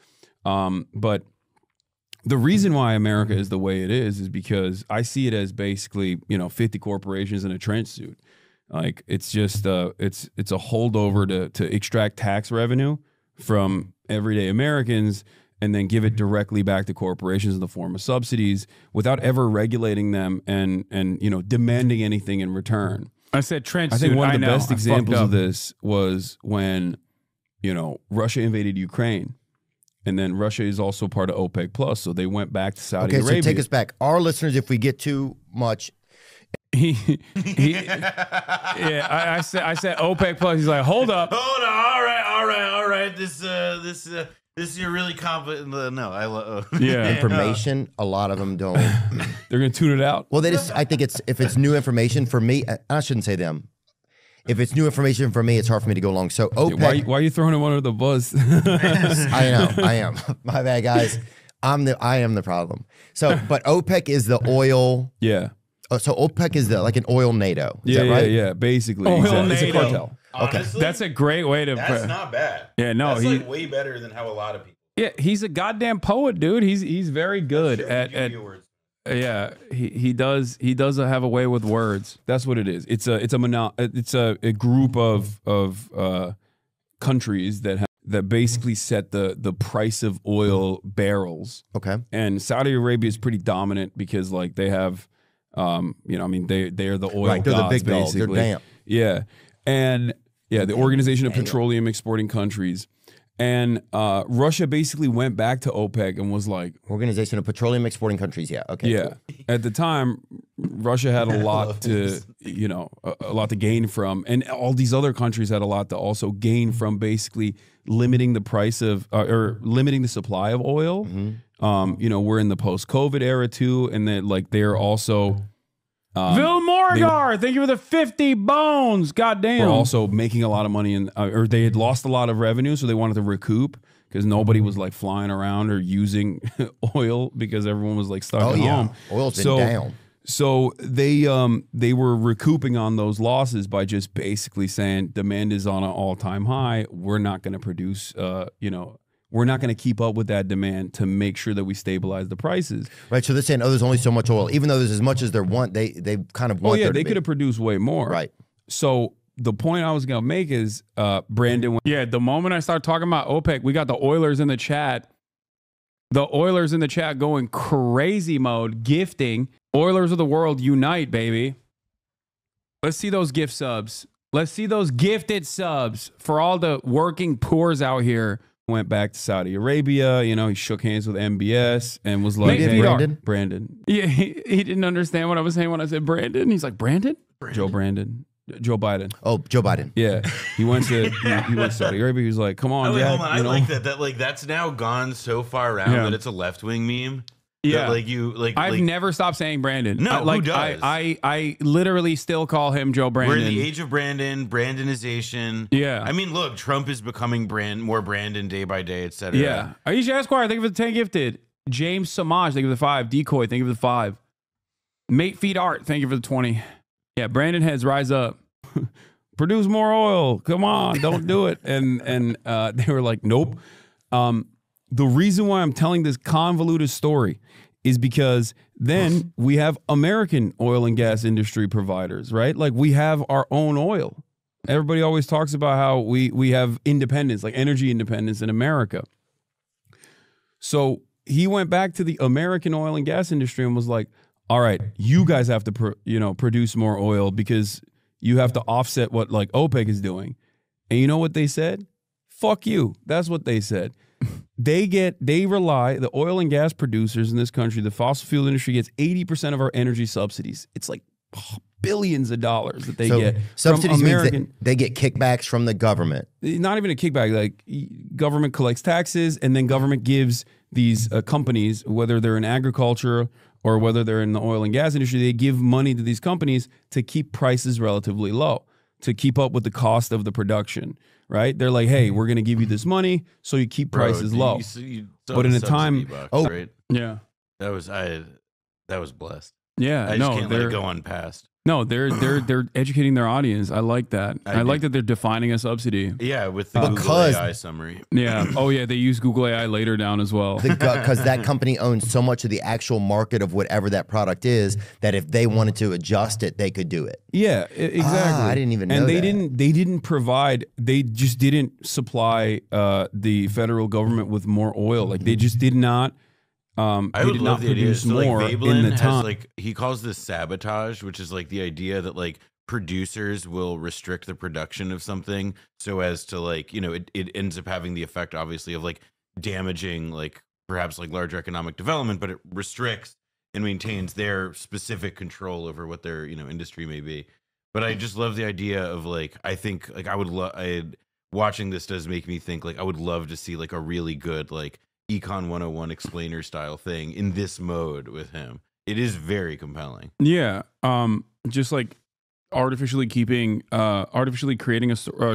But the reason why America is the way it is because I see it as basically, 50 corporations in a trench suit. Like it's just it's a holdover to extract tax revenue from everyday Americans and then give it directly back to corporations in the form of subsidies without ever regulating them and demanding anything in return. I said trench suit. I think one of the best I examples fucked of up. this was when, Russia invaded Ukraine. And then Russia is also part of OPEC Plus, so they went back to Saudi Arabia. So take us back. Our listeners, if we get too much, I said OPEC Plus. He's like, hold up. Hold on, all right. This is your really confident. No, information, a lot of them don't. They're going to tune it out. Well, I think if it's new information for me, I shouldn't say them. If it's new information for me, it's hard for me to go along. So OPEC. Why are you throwing him under the bus? I am. My bad, guys. I am the problem. So, but OPEC is the oil. Yeah. So OPEC is like an oil NATO. Is that right? Yeah. Basically, oil it's a NATO. cartel. Honestly, That's a great way to. That's not bad. Yeah, no, that's like way better than how a lot of people. Yeah, he's a goddamn poet, dude. He's very good at yeah, he does have a way with words. That's what it is. It's a group of countries that basically set the price of oil barrels. Okay. And Saudi Arabia is pretty dominant because like they have they are the oil right, they're gods, the big dogs. basically. They're damn. Yeah. And yeah, the Organization of Petroleum Exporting Countries. And Russia basically went back to OPEC and was like, Organization of Petroleum Exporting Countries. Yeah. Okay. yeah. Cool. At the time, Russia had a lot to, a lot to gain from, and all these other countries had a lot to also gain from basically limiting the price of or limiting the supply of oil. Mm-hmm. We're in the post-COVID era too, and then like they're also. Bill Morgar, thank you for the 50 bones. Goddamn. We're also making a lot of money, or they had lost a lot of revenue, so they wanted to recoup because nobody was like flying around or using oil because everyone was like stuck at home. Oil's been down. So they were recouping on those losses by just basically saying demand is on an all-time high. We're not going to produce, we're not going to keep up with that demand to make sure that we stabilize the prices. Right. So they're saying, there's only so much oil, even though there's as much as they want. They kind of want. Oh yeah, they could have produced way more. Right. So the point I was going to make is Brandon. Yeah. The moment I start talking about OPEC, we got the Oilers in the chat. The Oilers in the chat going crazy mode, gifting. Oilers of the world unite, baby. Let's see those gift subs. Let's see those gifted subs for all the working poors out here. Went back to Saudi Arabia, he shook hands with MBS and was like, Hey, Brandon. Yeah, he didn't understand what I was saying when I said Brandon. He's like, Brandon? Joe Biden. Oh, Joe Biden. Yeah. He went to Saudi Arabia. He was like, come on, Dad. Hold on. I like that. That like that's now gone so far around that it's a left-wing meme. Yeah. That, I've never stopped saying Brandon. No, who does? I literally still call him Joe Brandon. We're in the age of Brandonization. Yeah. I mean, look, Trump is becoming more Brandon day by day, etc. Yeah. Aisha Esquire, thank you for the 10 gifted. James Samaj, thank you for the 5. Decoy, thank you for the 5. Mate Feed Art, thank you for the 20. Yeah, Brandon heads rise up. produce more oil. Come on, don't do it. And they were like, nope. The reason why I'm telling this convoluted story is because then we have American oil and gas industry providers, right? Like we have our own oil. Everybody always talks about how we have independence, like energy independence in America. So he went back to the American oil and gas industry and was like, all right, you guys have to produce more oil because you have to offset what like OPEC is doing. And you know what they said? Fuck you. That's what they said. The oil and gas producers in this country, the fossil fuel industry gets 80% of our energy subsidies. It's like billions of dollars that they get. Subsidies from American, means they get kickbacks from the government. Not even a kickback. Like government collects taxes and then government gives these companies, whether they're in agriculture or whether they're in the oil and gas industry, they give money to these companies to keep prices relatively low, to keep up with the cost of the production. Right? They're like, hey, we're going to give you this money so you keep prices low. But in a time, box, right? Yeah, that was blessed. Yeah, I just can't let it go unpassed. No, they're educating their audience. I like that. I like that they're defining a subsidy. Yeah, with the Google AI summary. Yeah. Oh yeah, they use Google AI later down as well. Because that company owns so much of the actual market of whatever that product is that if they wanted to adjust it, they could do it. Yeah, exactly. I didn't even know and that. They didn't provide. They just didn't supply the federal government with more oil. Like they just did not. I would love the idea. So, more like, in the time. has, like, he calls this sabotage, which is like the idea that like producers will restrict the production of something so as to like, you know, it ends up having the effect obviously of like damaging like perhaps like larger economic development, but it restricts and maintains their specific control over what their, you know, industry may be. But I just love the idea of like, I think like watching this does make me think like I would love to see like a really good like Econ 101 explainer style thing in this mode with him. It is very compelling. Yeah. Just like artificially creating a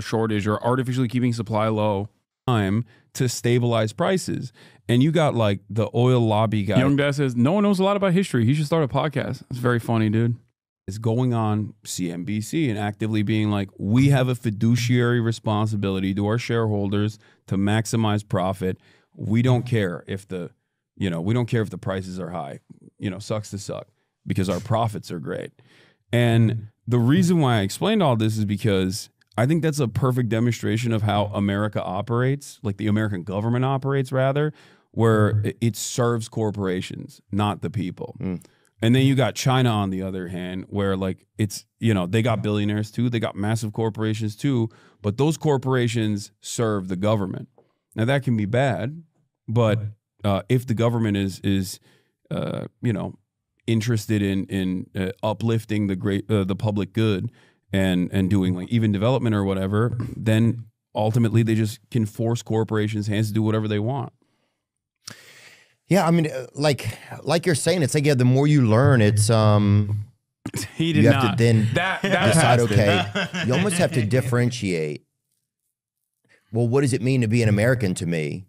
shortage or artificially keeping supply low time to stabilize prices. And you got like the oil lobby guy. Young Dad says, no one knows a lot about history. He should start a podcast. It's very funny, dude. Is going on CNBC and actively being like, we have a fiduciary responsibility to our shareholders to maximize profit. We don't care if the prices are high, sucks to suck because our profits are great. And the reason why I explained all this is because I think that's a perfect demonstration of how America operates, like the American government operates rather, where it serves corporations, not the people. And then you got China on the other hand, where like it's, they got billionaires too, they got massive corporations too, but those corporations serve the government. Now that can be bad, but if the government is interested in uplifting the public good and doing like even development or whatever, then ultimately they just can force corporations' hands to do whatever they want. Yeah, I mean, like you're saying, it's like the more you learn, it's he did you have not. to then that decide. Okay, you almost have to differentiate. Well, what does it mean to be an American to me?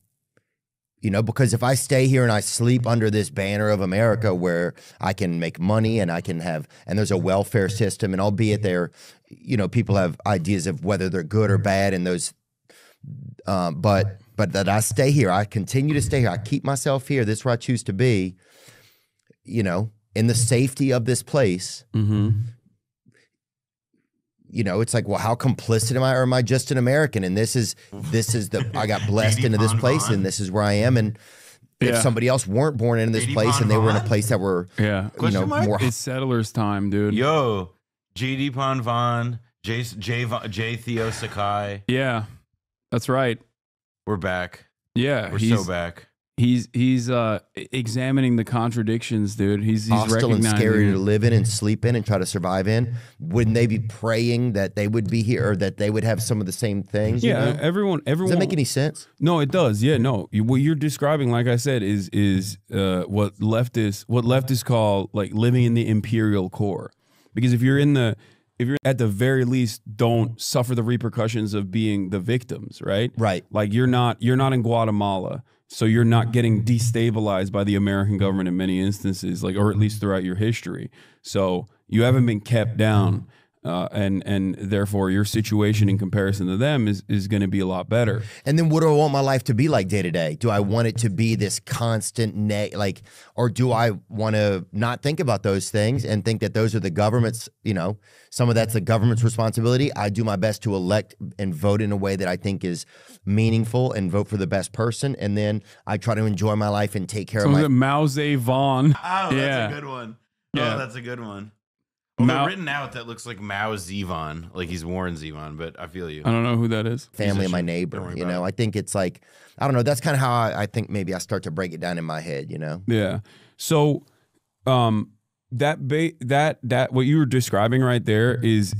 Because if I stay here and I sleep under this banner of America where I can make money and and there's a welfare system, and albeit there, people have ideas of whether they're good or bad, and those, but that I stay here, I continue to stay here, I keep myself here. This is where I choose to be. In the safety of this place. Mm-hmm. It's like, well, how complicit am I, or am I just an American? And this is I got blessed into this place, and this is where I am. And if somebody else weren't born into this place and they were in a place that were, more. It's settlers' time, dude. Yo, JD Ponvon, J Theo Sakai. Yeah, that's right. We're back. Yeah, we're so back. He's examining the contradictions, dude. He's hostile and recognizing scary to live in and sleep in and try to survive in. Wouldn't they be praying that they would be here, or that they would have some of the same things? Yeah, everyone. Does that make any sense? No, it does. Yeah, no. What you're describing, like I said, is what leftists call like living in the imperial core. Because if you're at the very least don't suffer the repercussions of being the victims, right? Right. Like you're not in Guatemala. So you're not getting destabilized by the American government in many instances, like, or at least throughout your history. So you haven't been kept down. and therefore your situation in comparison to them is going to be a lot better. And then what do I want my life to be like day to day? Do I want it to be this constant or do I want to not think about those things and think that those are the government's, some of that's the government's responsibility? I do my best to elect and vote in a way that I think is meaningful and vote for the best person. And then I try to enjoy my life and take care of my... Mao Zedong. Oh, that's a good one. Yeah. Oh, that's a good one. Although written out, that looks like Mao Zedong, like he's Warren Zevon, but I feel you. I don't know who that is. Family of my neighbor, I think it's like, I don't know. That's kind of how I think maybe I start to break it down in my head, Yeah. So, that what you were describing right there is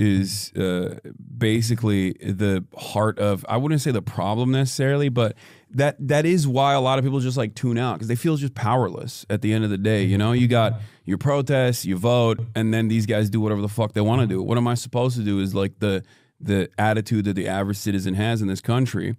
basically the heart of, I wouldn't say the problem necessarily, but that is why a lot of people just like tune out, because they feel just powerless at the end of the day. You got your protests, you vote, and then these guys do whatever the fuck they want to do. What am I supposed to do is like the attitude that the average citizen has in this country.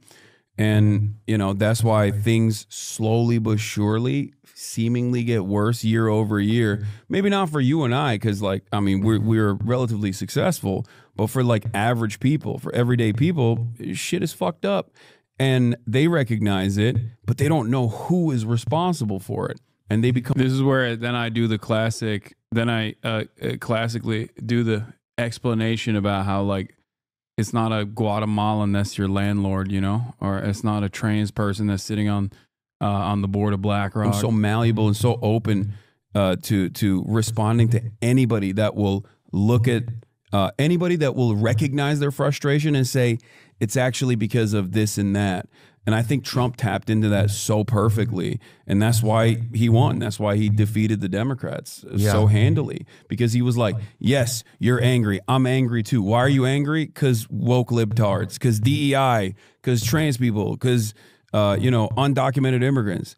And, that's why things slowly but surely seemingly get worse year over year. Maybe not for you and I, because we're relatively successful, but for like average people, for everyday people, shit is fucked up. And they recognize it, but they don't know who is responsible for it. And they become... This is where then I do the classic, classically do the explanation about how like, it's not a Guatemalan that's your landlord, or it's not a trans person that's sitting on the board of BlackRock. I'm so malleable and so open to responding to anybody that will look at anybody that will recognize their frustration and say it's actually because of this and that. And I think Trump tapped into that so perfectly, and that's why he won. That's why he defeated the Democrats so handily, because he was like, yes, you're angry. I'm angry too. Why are you angry? Because woke libtards, because DEI, because trans people, because, undocumented immigrants.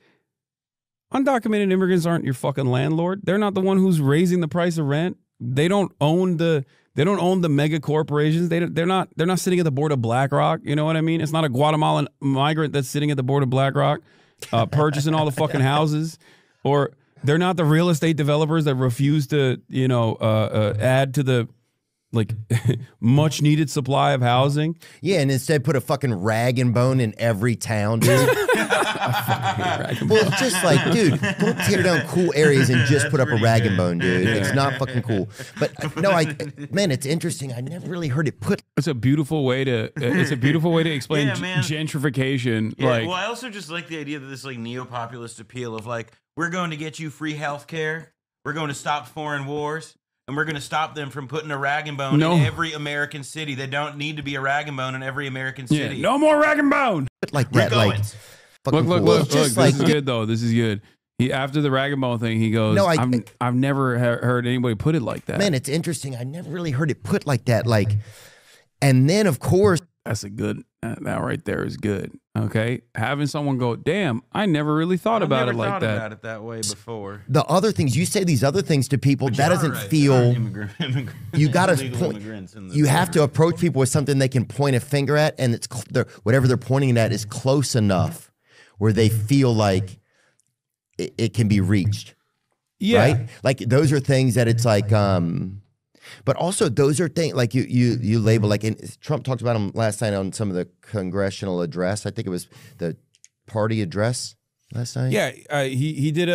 Undocumented immigrants aren't your fucking landlord. They're not the one who's raising the price of rent. They don't own the mega corporations. They're not sitting at the board of BlackRock. You know what I mean? It's not a Guatemalan migrant that's sitting at the board of BlackRock, purchasing all the fucking houses, or they're not the real estate developers that refuse to, add to the much needed supply of housing. Yeah, and instead put a fucking rag and bone in every town, dude. Well, it's just like, dude, don't tear down cool areas and just put up a rag and bone, dude. Yeah. It's not fucking cool. But no, man, it's interesting. I never really heard it put. It's a beautiful way to. It's a beautiful way to explain gentrification. Yeah, well, I also just like the idea that this like neo-populist appeal of like, we're going to get you free health care. We're going to stop foreign wars. And we're going to stop them from putting a rag and bone in every American city. They don't need to be a rag and bone in every American city. Yeah, no more rag and bone. Like that, look. Look. This is good though. This is good. After the rag and bone thing, he goes, I've never heard anybody put it like that. Man, it's interesting. I never really heard it put like that. And then of course, that's a good. That right there is good. Okay, having someone go, damn, I never really thought about it like that. Never thought about it that way before. The other things you say, these other things to people, that doesn't feel. You got to point. You have to approach people with something they can point a finger at, and it's whatever they're pointing at is close enough where they feel like it can be reached. Yeah, right. Like those are things that it's like. But also, those are things like you label Trump talked about them last night on some of the congressional address. I think it was the party address last night. Yeah, he did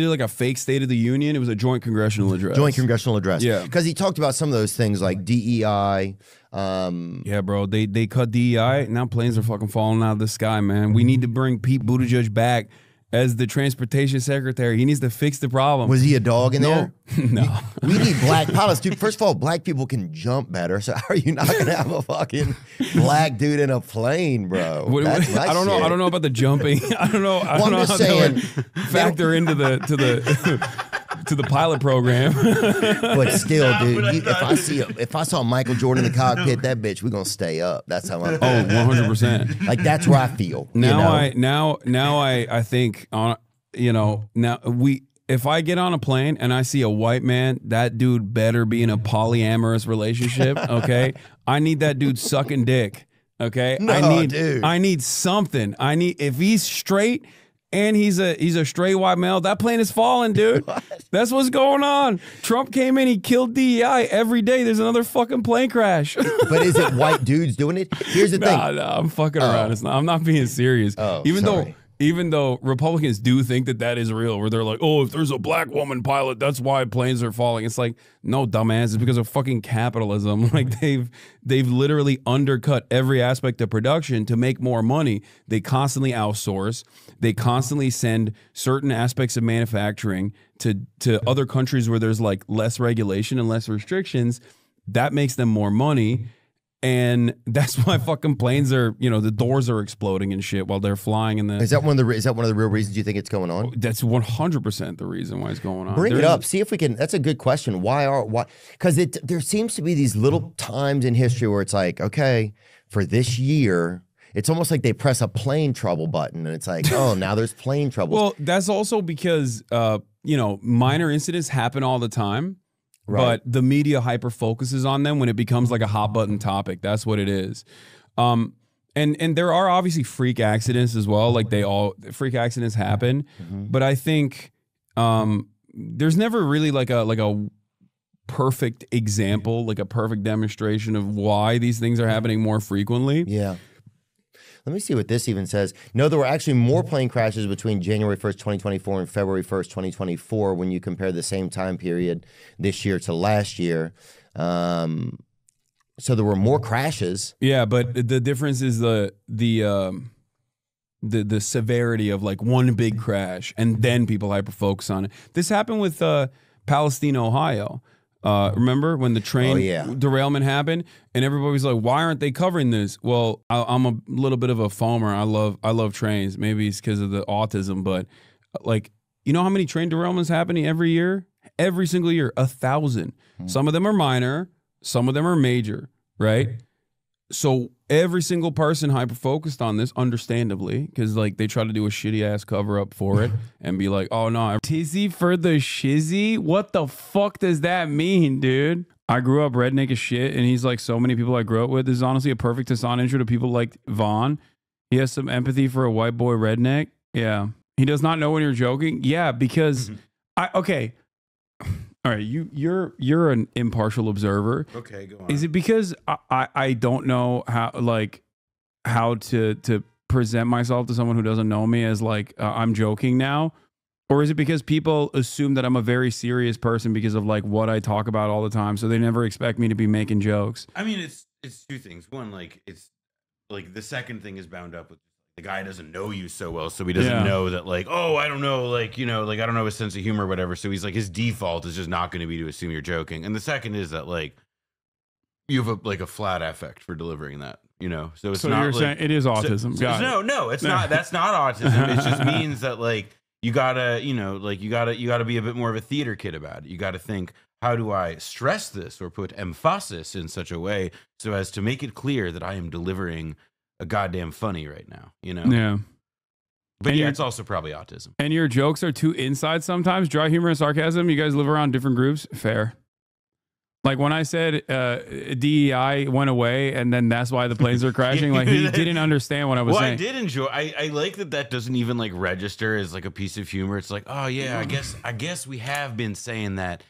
like a fake State of the Union. It was a joint congressional address. Joint congressional address. Yeah, because he talked about some of those things like DEI. Yeah, bro, they cut DEI. Now planes are fucking falling out of the sky, man. We need to bring Pete Buttigieg back as the transportation secretary. He needs to fix the problem. Was he a dog in there? No. We need black pilots, dude. First of all, black people can jump better. So how are you not going to have a fucking black dude in a plane, bro? I don't know. I don't know about the jumping. I don't know. I don't know how that factor into to the pilot program. But still, dude, if I saw Michael Jordan in the cockpit, that bitch, we're gonna stay up. That's how I'm. 100%. Like that's where I feel. Now I think on if I get on a plane and I see a white man, that dude better be in a polyamorous relationship. Okay, I need that dude sucking dick. Okay, I need something. If he's straight and he's a straight white male. That plane is falling, dude. That's what's going on. Trump came in, he killed DEI. Every day there's another fucking plane crash. But is it white dudes doing it? Here's the thing. Nah, I'm fucking around. It's not, I'm not being serious. Even though Republicans do think that is real, where they're like, oh, if there's a black woman pilot, that's why planes are falling. It's like, no, dumbass, it's because of fucking capitalism. Like they've literally undercut every aspect of production to make more money. They constantly outsource. They constantly send certain aspects of manufacturing to other countries where there's like less regulation and less restrictions. That makes them more money. And that's why fucking planes are, you know, the doors are exploding and shit while they're flying. In the is that one of the real reasons you think it's going on? That's 100% the reason why it's going on. Bring it up. See if we can. That's a good question. Why? Because there seems to be these little times in history where it's like, okay, for this year, it's almost like they press a plane trouble button, and it's like, oh, now there's plane trouble. Well, that's also because you know, minor incidents happen all the time. Right. But the media hyper focuses on them when it becomes like a hot button topic. That's what it is. And there are obviously freak accidents as well. Like freak accidents happen. But I think there's never really like a perfect example, like a perfect demonstration of why these things are happening more frequently. Yeah. Let me see what this even says. No, there were actually more plane crashes between January 1st, 2024 and February 1st, 2024 when you compare the same time period this year to last year. So there were more crashes. Yeah, but the difference is the severity of like one big crash and then people hyper-focus on it. This happened with Palestine, Ohio. Remember when the train derailment happened and everybody was like, why aren't they covering this? Well, I'm a little bit of a foamer. I love trains. Maybe it's because of the autism, but like, you know how many train derailments happening every year? Every single year, 1,000. Some of them are minor, some of them are major, right? So every single person hyper-focused on this, understandably, because like they try to do a shitty-ass cover-up for it and be like, oh no, tizzy for the shizzy? What the fuck does that mean, dude? I grew up redneck as shit, and he's like so many people I grew up with. This is honestly a perfect Hasan intro to people like Vaughn. He has some empathy for a white boy redneck. Yeah. He does not know when you're joking. Yeah, because okay. All right, you're an impartial observer. Okay, go on. Is it because I don't know how to present myself to someone who doesn't know me as like I'm joking now, or is it because people assume that I'm a very serious person because of like what I talk about all the time, so they never expect me to be making jokes? I mean, it's two things. One, like it's like the second thing is bound up with the guy doesn't know you so well, so he doesn't know that like, oh, I don't know, like, you know, like I don't know his sense of humor or whatever. So he's like, his default is just not going to be to assume you're joking. And the second is that like you have a flat affect for delivering that, you know. So it's not you're like, saying it is autism. No, it's not. That's not autism. It just means that like you gotta, you know, like you gotta be a bit more of a theater kid about it. You gotta think, how do I stress this or put emphasis in such a way so as to make it clear that I am delivering a goddamn funny right now, you know? Yeah. But and yeah, it's also probably autism. And your jokes are too inside sometimes. Dry humor and sarcasm. You guys live around different groups. Fair. Like when I said DEI went away and then that's why the planes are crashing, like he didn't understand what I was saying. I did enjoy. I like that doesn't even like register as like a piece of humor. It's like, oh yeah, I guess we have been saying that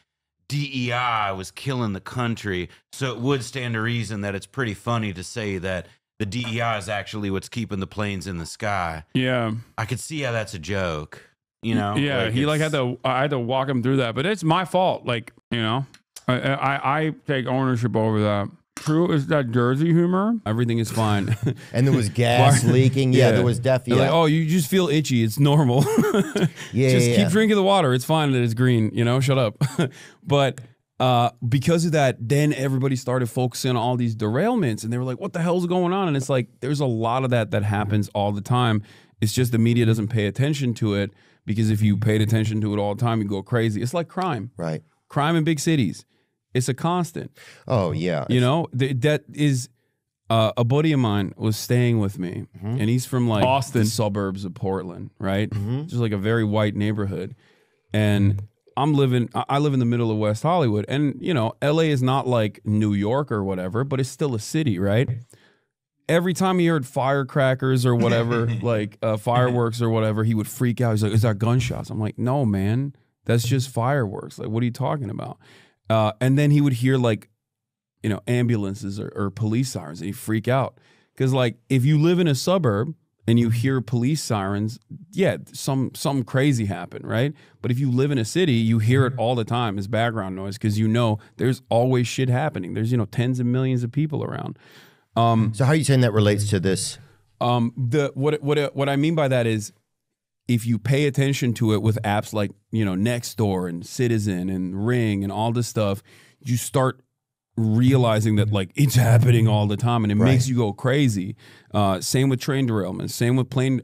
DEI was killing the country, so it would stand to reason that it's pretty funny to say that the DEI is actually what's keeping the planes in the sky. Yeah. I could see how that's a joke, you know? Yeah, like I had to walk him through that, but it's my fault. Like, you know, I take ownership over that. True, is that Jersey humor? Everything is fine. And there was gas leaking. Yeah, there was definitely. Like, oh, you just feel itchy. It's normal. Just keep drinking the water. It's fine that it's green. You know, shut up. But because of that, then everybody started focusing on all these derailments, and they were like, "What the hell's going on?" And it's like there's a lot of that happens all the time. It's just the media doesn't pay attention to it, because if you paid attention to it all the time, you go crazy. It's like crime. Right. Crime in big cities. It's a constant. Oh, yeah. You know, that is a buddy of mine was staying with me, and he's from like Boston, the suburbs of Portland, right? Just like a very white neighborhood. And I live in the middle of West Hollywood. And, you know, LA is not like New York or whatever, but it's still a city, right? every time he heard firecrackers or whatever, like fireworks or whatever, he would freak out. He's like, "Is that gunshots?" I'm like, "No, man, that's just fireworks. Like, what are you talking about?" And then he would hear like, you know, ambulances or police sirens, and he'd freak out because like if you live in a suburb and you hear police sirens, yeah, something crazy happened, right? But if you live in a city, you hear it all the time as background noise because you know there's always shit happening. There's, you know, tens of millions of people around. So how are you saying that relates to this? What I mean by that is if you pay attention to it with apps like, you know, Nextdoor and Citizen and Ring and all this stuff, you start realizing that like it's happening all the time and it makes you go crazy. Same with train derailments, same with plane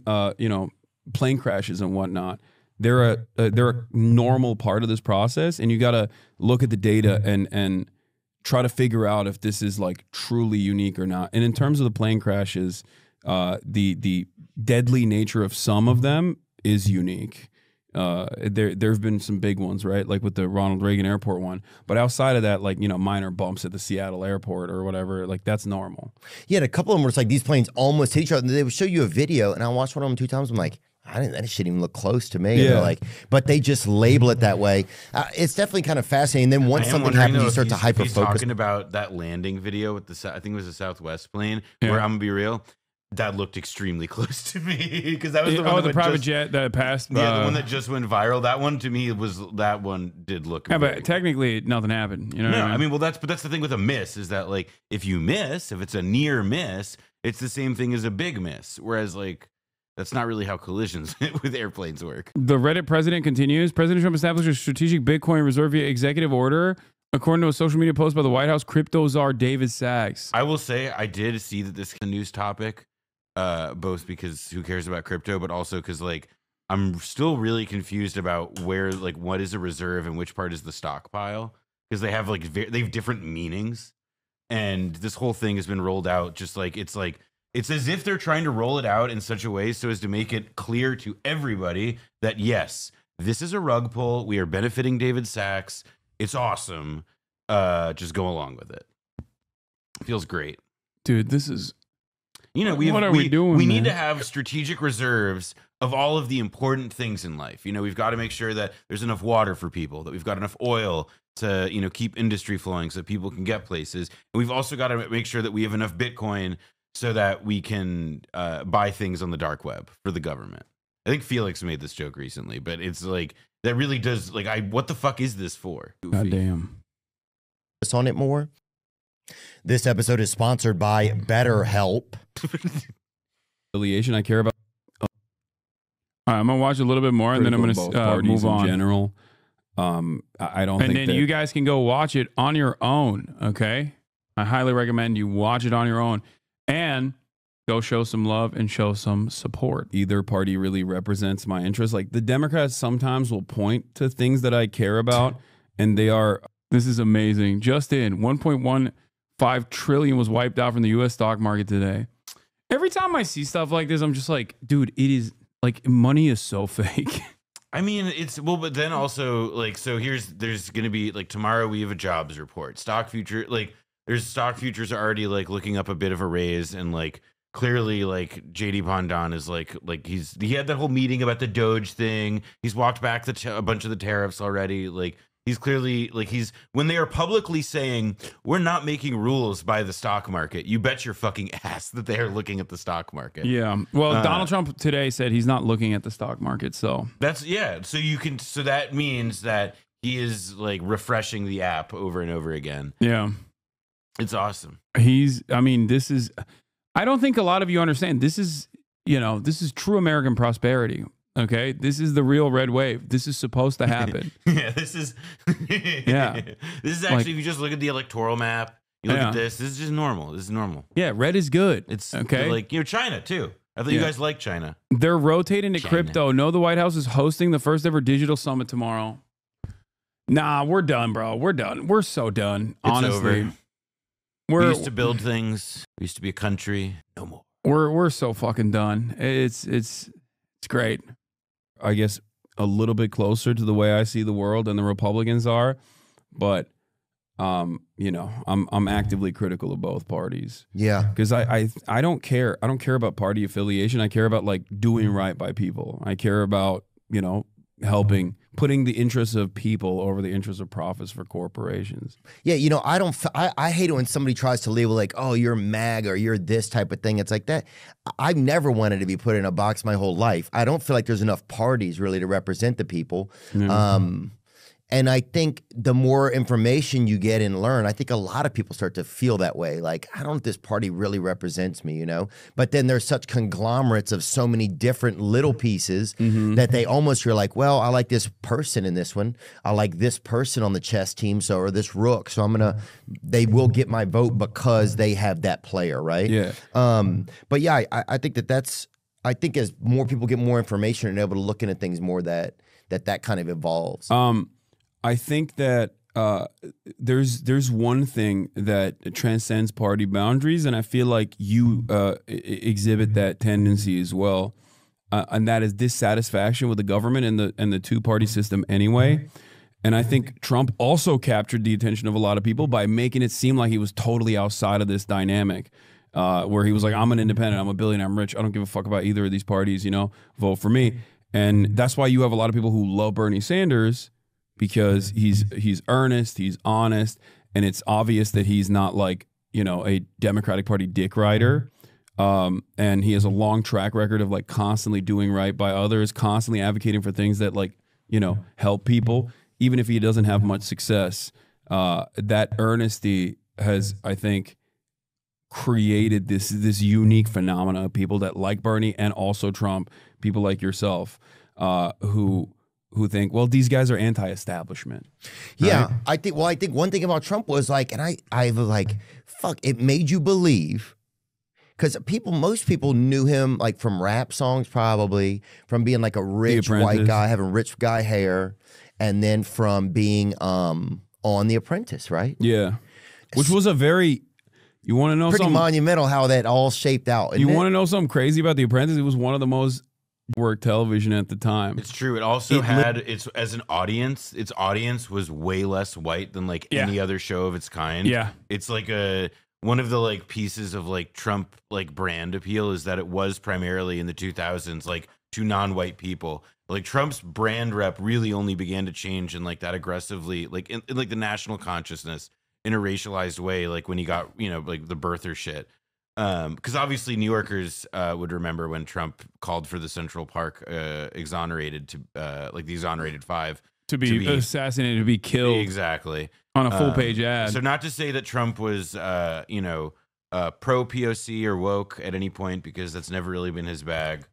crashes and whatnot. They're a normal part of this process, and you got to look at the data and try to figure out if this is like truly unique or not. And in terms of the plane crashes, the deadly nature of some of them is unique. There have been some big ones, right? Like with the Ronald Reagan Airport one. But outside of that, like, you know, minor bumps at the Seattle airport or whatever, like that's normal. Yeah, and a couple of them were like these planes almost hit each other. And they would show you a video, and I watched one of them 2 times. I'm like, that shouldn't even look close to me. Yeah. And like, but they just label it that way. It's definitely kind of fascinating. And then once something happens, you start to hyper He's focus. talking about that landing video with the, I think it was a Southwest plane, where I'm gonna be real. That looked extremely close to me because that was the one the private jet that passed. Yeah, the one that just went viral. That one to me that one did look. Yeah, but technically nothing happened. You know? No, what I mean? well, that's the thing with a miss is that like if you miss, if it's a near miss, it's the same thing as a big miss. Whereas like that's not really how collisions with airplanes work. The Reddit president continues. President Trump established a strategic Bitcoin reserve via executive order. According to a social media post by the White House crypto czar David Sachs. I will say I did see that this is a news topic. Both because who cares about crypto, but also because like I'm still really confused about where like what is a reserve and which part is the stockpile, because they have like they have different meanings, and this whole thing has been rolled out just like it's as if they're trying to roll it out in such a way so as to make it clear to everybody that yes, this is a rug pull. We are benefiting David Sachs. It's awesome. Just go along with it. Feels great, dude. This is. You know, what are we doing? We need to have strategic reserves of all of the important things in life. You know, we've got to make sure that there's enough water for people, that we've got enough oil to, you know, keep industry flowing so that people can get places. And we've also got to make sure that we have enough Bitcoin so that we can buy things on the dark web for the government. I think Felix made this joke recently, but it's like that really does like what the fuck is this for? Goofy. God damn. On it more. This episode is sponsored by BetterHelp. Affiliation I care about. All right, I'm gonna watch a little bit more, and then I'm gonna move on. In general, I don't. And think then you guys can go watch it on your own. Okay, I highly recommend you watch it on your own and go show some love and show some support. Either party really represents my interests. Like the Democrats sometimes will point to things that I care about, and they are. This is amazing. Just in 1.15 trillion was wiped out from the U.S. stock market today. Every time I see stuff like this, I'm just like, dude, it is like money is so fake. I mean, it's but then also like, so there's going to be like tomorrow we have a jobs report. Stock futures are already like looking up a bit of a raise, and like clearly like JD Pandan is like he had that whole meeting about the Doge thing. He's walked back a bunch of the tariffs already. Like he's clearly like when they are publicly saying we're not making rules by the stock market, you bet your fucking ass that they are looking at the stock market. Yeah. Well, Donald Trump today said he's not looking at the stock market. So that's so that means that he is like refreshing the app over and over again. Yeah. It's awesome. I don't think a lot of you understand. This is true American prosperity. Okay, this is the real red wave. This is supposed to happen. This is actually, if you just look at the electoral map, you look at this is just normal. This is normal. Yeah, red is good. It's okay. Like China too. I thought you guys like China. They're rotating to crypto. No, the White House is hosting the first ever digital summit tomorrow. Nah, we're done, bro. We're done. We're so done. It's honestly, over. We used to build things. We used to be a country. No more. We're so fucking done. It's great. I guess a little bit closer to the way I see the world than the Republicans are, but you know, I'm actively critical of both parties. Yeah. Because I don't care. I don't care about party affiliation. I care about like doing right by people. I care about, you know, putting the interests of people over the interests of profits for corporations. Yeah, you know, I hate it when somebody tries to label like, oh, you're MAG or you're this type of thing. It's like that. I've never wanted to be put in a box my whole life. I don't feel like there's enough parties really to represent the people. And I think the more information you get and learn, I think a lot of people start to feel that way. Like, I don't know if this party really represents me, you know? But then there's such conglomerates of so many different little pieces that they almost, you're like, well, I like this person in this one. I like this person on the chess team, so or this rook. So they will get my vote because they have that player, right? Yeah. But yeah, I think I think as more people get more information and able to look into things more, that kind of evolves. I think that there's one thing that transcends party boundaries, and I feel like you exhibit that tendency as well, and that is dissatisfaction with the government and the two-party system anyway. And I think Trump also captured the attention of a lot of people by making it seem like he was totally outside of this dynamic, where he was like, I'm an independent, I'm a billionaire, I'm rich, I don't give a fuck about either of these parties, you know, vote for me. And that's why you have a lot of people who love Bernie Sanders, because he's earnest, he's honest, and it's obvious that he's not like, you know, a Democratic Party dick rider. And he has a long track record of like constantly doing right by others, constantly advocating for things that like, you know, help people, even if he doesn't have much success. That earnesty has, I think, created this unique phenomena of people that like Bernie and also Trump, people like yourself, who think, well, these guys are anti-establishment. Yeah, right? I think one thing about Trump was like, and I was like, fuck, it made you believe, because most people knew him like from rap songs, probably from being like a rich white guy, having rich guy hair, and then from being on The Apprentice, right? Yeah, which was a very, you want to know pretty something monumental how that all shaped out. You want to know something crazy about The Apprentice? It was one of the most worked television at the time. It's true. It also had as an audience, its audience was way less white than like any other show of its kind. Yeah. It's like one of the like pieces of like Trump like brand appeal is that it was primarily in the 2000s like to non-white people. Like Trump's brand rep really only began to change in like that aggressively like in like the national consciousness in a racialized way, like when he got, you know, like the birther shit. Because obviously New Yorkers would remember when Trump called for the Central Park exonerated to like the exonerated five to be assassinated, to be killed, exactly, on a full page ad. So not to say that Trump was you know, pro POC or woke at any point, because that's never really been his bag.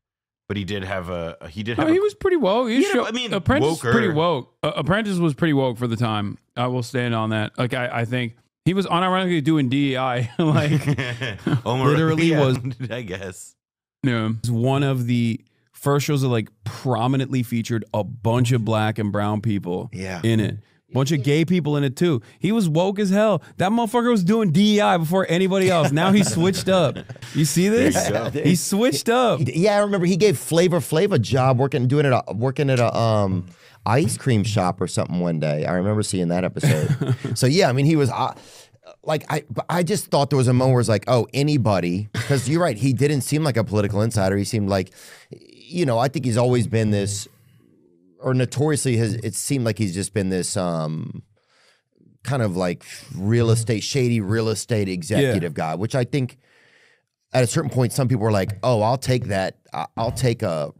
But he did have he was pretty woke. I mean, Apprentice woker. pretty woke. Apprentice was pretty woke for the time. I will stand on that. Like I think he was unironically doing DEI. Like literally was, I guess. Yeah. It was one of the first shows that like prominently featured a bunch of black and brown people in it. Bunch of gay people in it too. He was woke as hell. That motherfucker was doing DEI before anybody else. Now he switched up. You see this? He switched up. Yeah, I remember he gave Flavor Flav a job working at a ice cream shop or something one day. I remember seeing that episode. So yeah, I mean, he was like, I just thought there was a moment where it's like, oh, anybody, because you're right, he didn't seem like a political insider. He seemed like, you know, I think he's always been this, or notoriously it seemed like he's just been this kind of like shady real estate executive guy, which I think at a certain point, some people were like, oh, I'll take that. I'll take a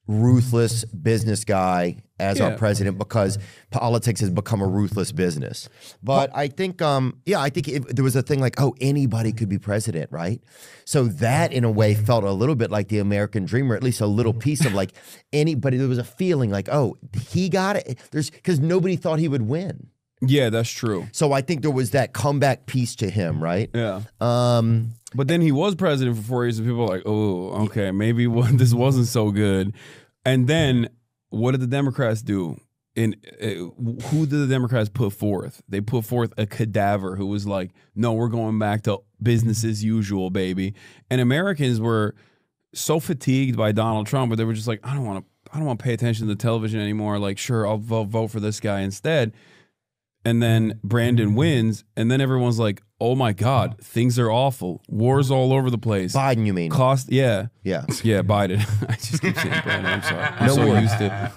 ruthless business guy as our president, because politics has become a ruthless business. But I think, I think there was a thing like, oh, anybody could be president, right? So that in a way felt a little bit like the American dream, or at least a little piece of like anybody. There was a feeling like, oh, he got it. Because nobody thought he would win. Yeah, that's true. So I think there was that comeback piece to him, right? Yeah. But then he was president for 4 years, and people were like, oh, okay, maybe this wasn't so good. And then what did the Democrats do? Who did the Democrats put forth? They put forth a cadaver who was like, no, we're going back to business as usual, baby. And Americans were so fatigued by Donald Trump, but they were just like, I don't want to pay attention to the television anymore. Like, sure, I'll vote for this guy instead. And then Brandon wins, and then everyone's like, "Oh my God, things are awful. Wars all over the place." Biden, you mean? Yeah, Yeah. Biden. I just keep saying Brandon. I'm sorry.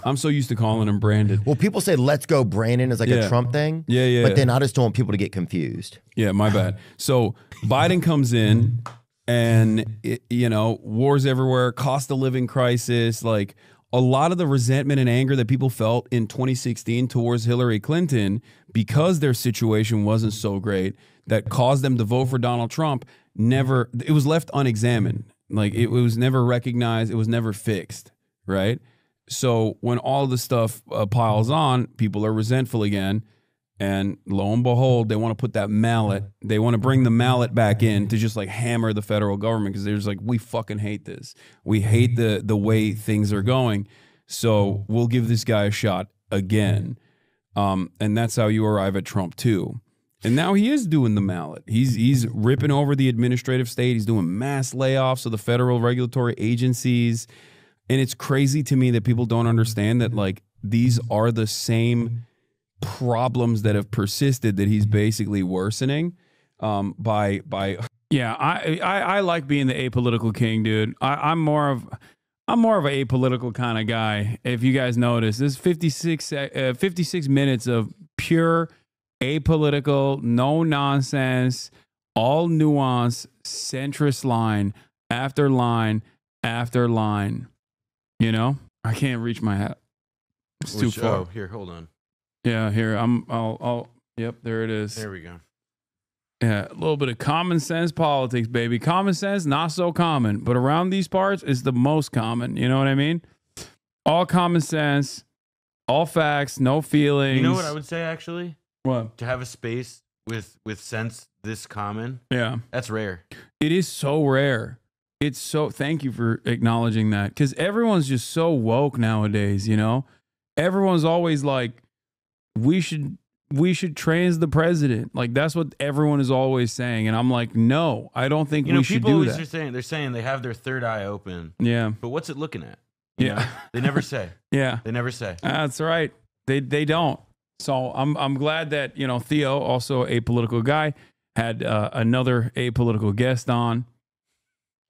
I'm so used to calling him Brandon. Well, people say "Let's go, Brandon" is like a Trump thing. Yeah. But then I just don't want people to get confused. Yeah, my bad. So Biden comes in, and wars everywhere, cost of living crisis, like a lot of the resentment and anger that people felt in 2016 towards Hillary Clinton because their situation wasn't so great that caused them to vote for Donald Trump. It was left unexamined. Like it was never recognized. It was never fixed. Right. So when all the stuff piles on, people are resentful again. And lo and behold, they want to put that mallet. They want to bring the mallet back in to just like hammer the federal government because there's like, we fucking hate this. We hate the way things are going. So we'll give this guy a shot again. And that's how you arrive at Trump too. And now he is doing the mallet. He's ripping over the administrative state. He's doing mass layoffs of the federal regulatory agencies. And it's crazy to me that people don't understand that like these are the same problems that have persisted that he's basically worsening by Yeah, I like being the apolitical king, dude. I'm more of an apolitical kind of guy. If you guys notice, this 56 minutes of pure apolitical, no nonsense, all nuance, centrist line after line after line. You know, I can't reach my hat. It's too far. Oh, here, hold on. Yeah, here yep, there it is. There we go. Yeah, a little bit of common sense politics, baby. Common sense, not so common, but around these parts is the most common. You know what I mean? All common sense, all facts, no feelings. You know what I would say actually? What? To have a space with sense this common. Yeah. That's rare. It is so rare. It's so, thank you for acknowledging that. Because everyone's just so woke nowadays, you know? Everyone's always like, we should trans the president. Like that's what everyone is always saying. And I'm like, no, I don't think we should do that. They're saying they have their third eye open. Yeah. But what's it looking at? You Yeah. know? They never say. Yeah. They never say. That's right. They don't. So I'm glad that, you know, Theo, also a political guy, had another apolitical guest on.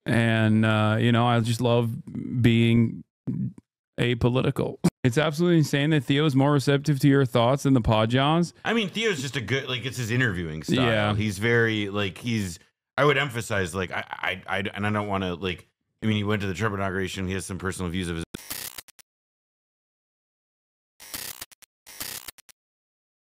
And, you know, I just love being apolitical. It's absolutely insane that Theo is more receptive to your thoughts than the Pod Johns. I mean, Theo's just a good, like, it's his interviewing style. Yeah. He's very, like, I would emphasize, like, and I don't want to, like, I mean, he went to the Trump inauguration. He has some personal views of his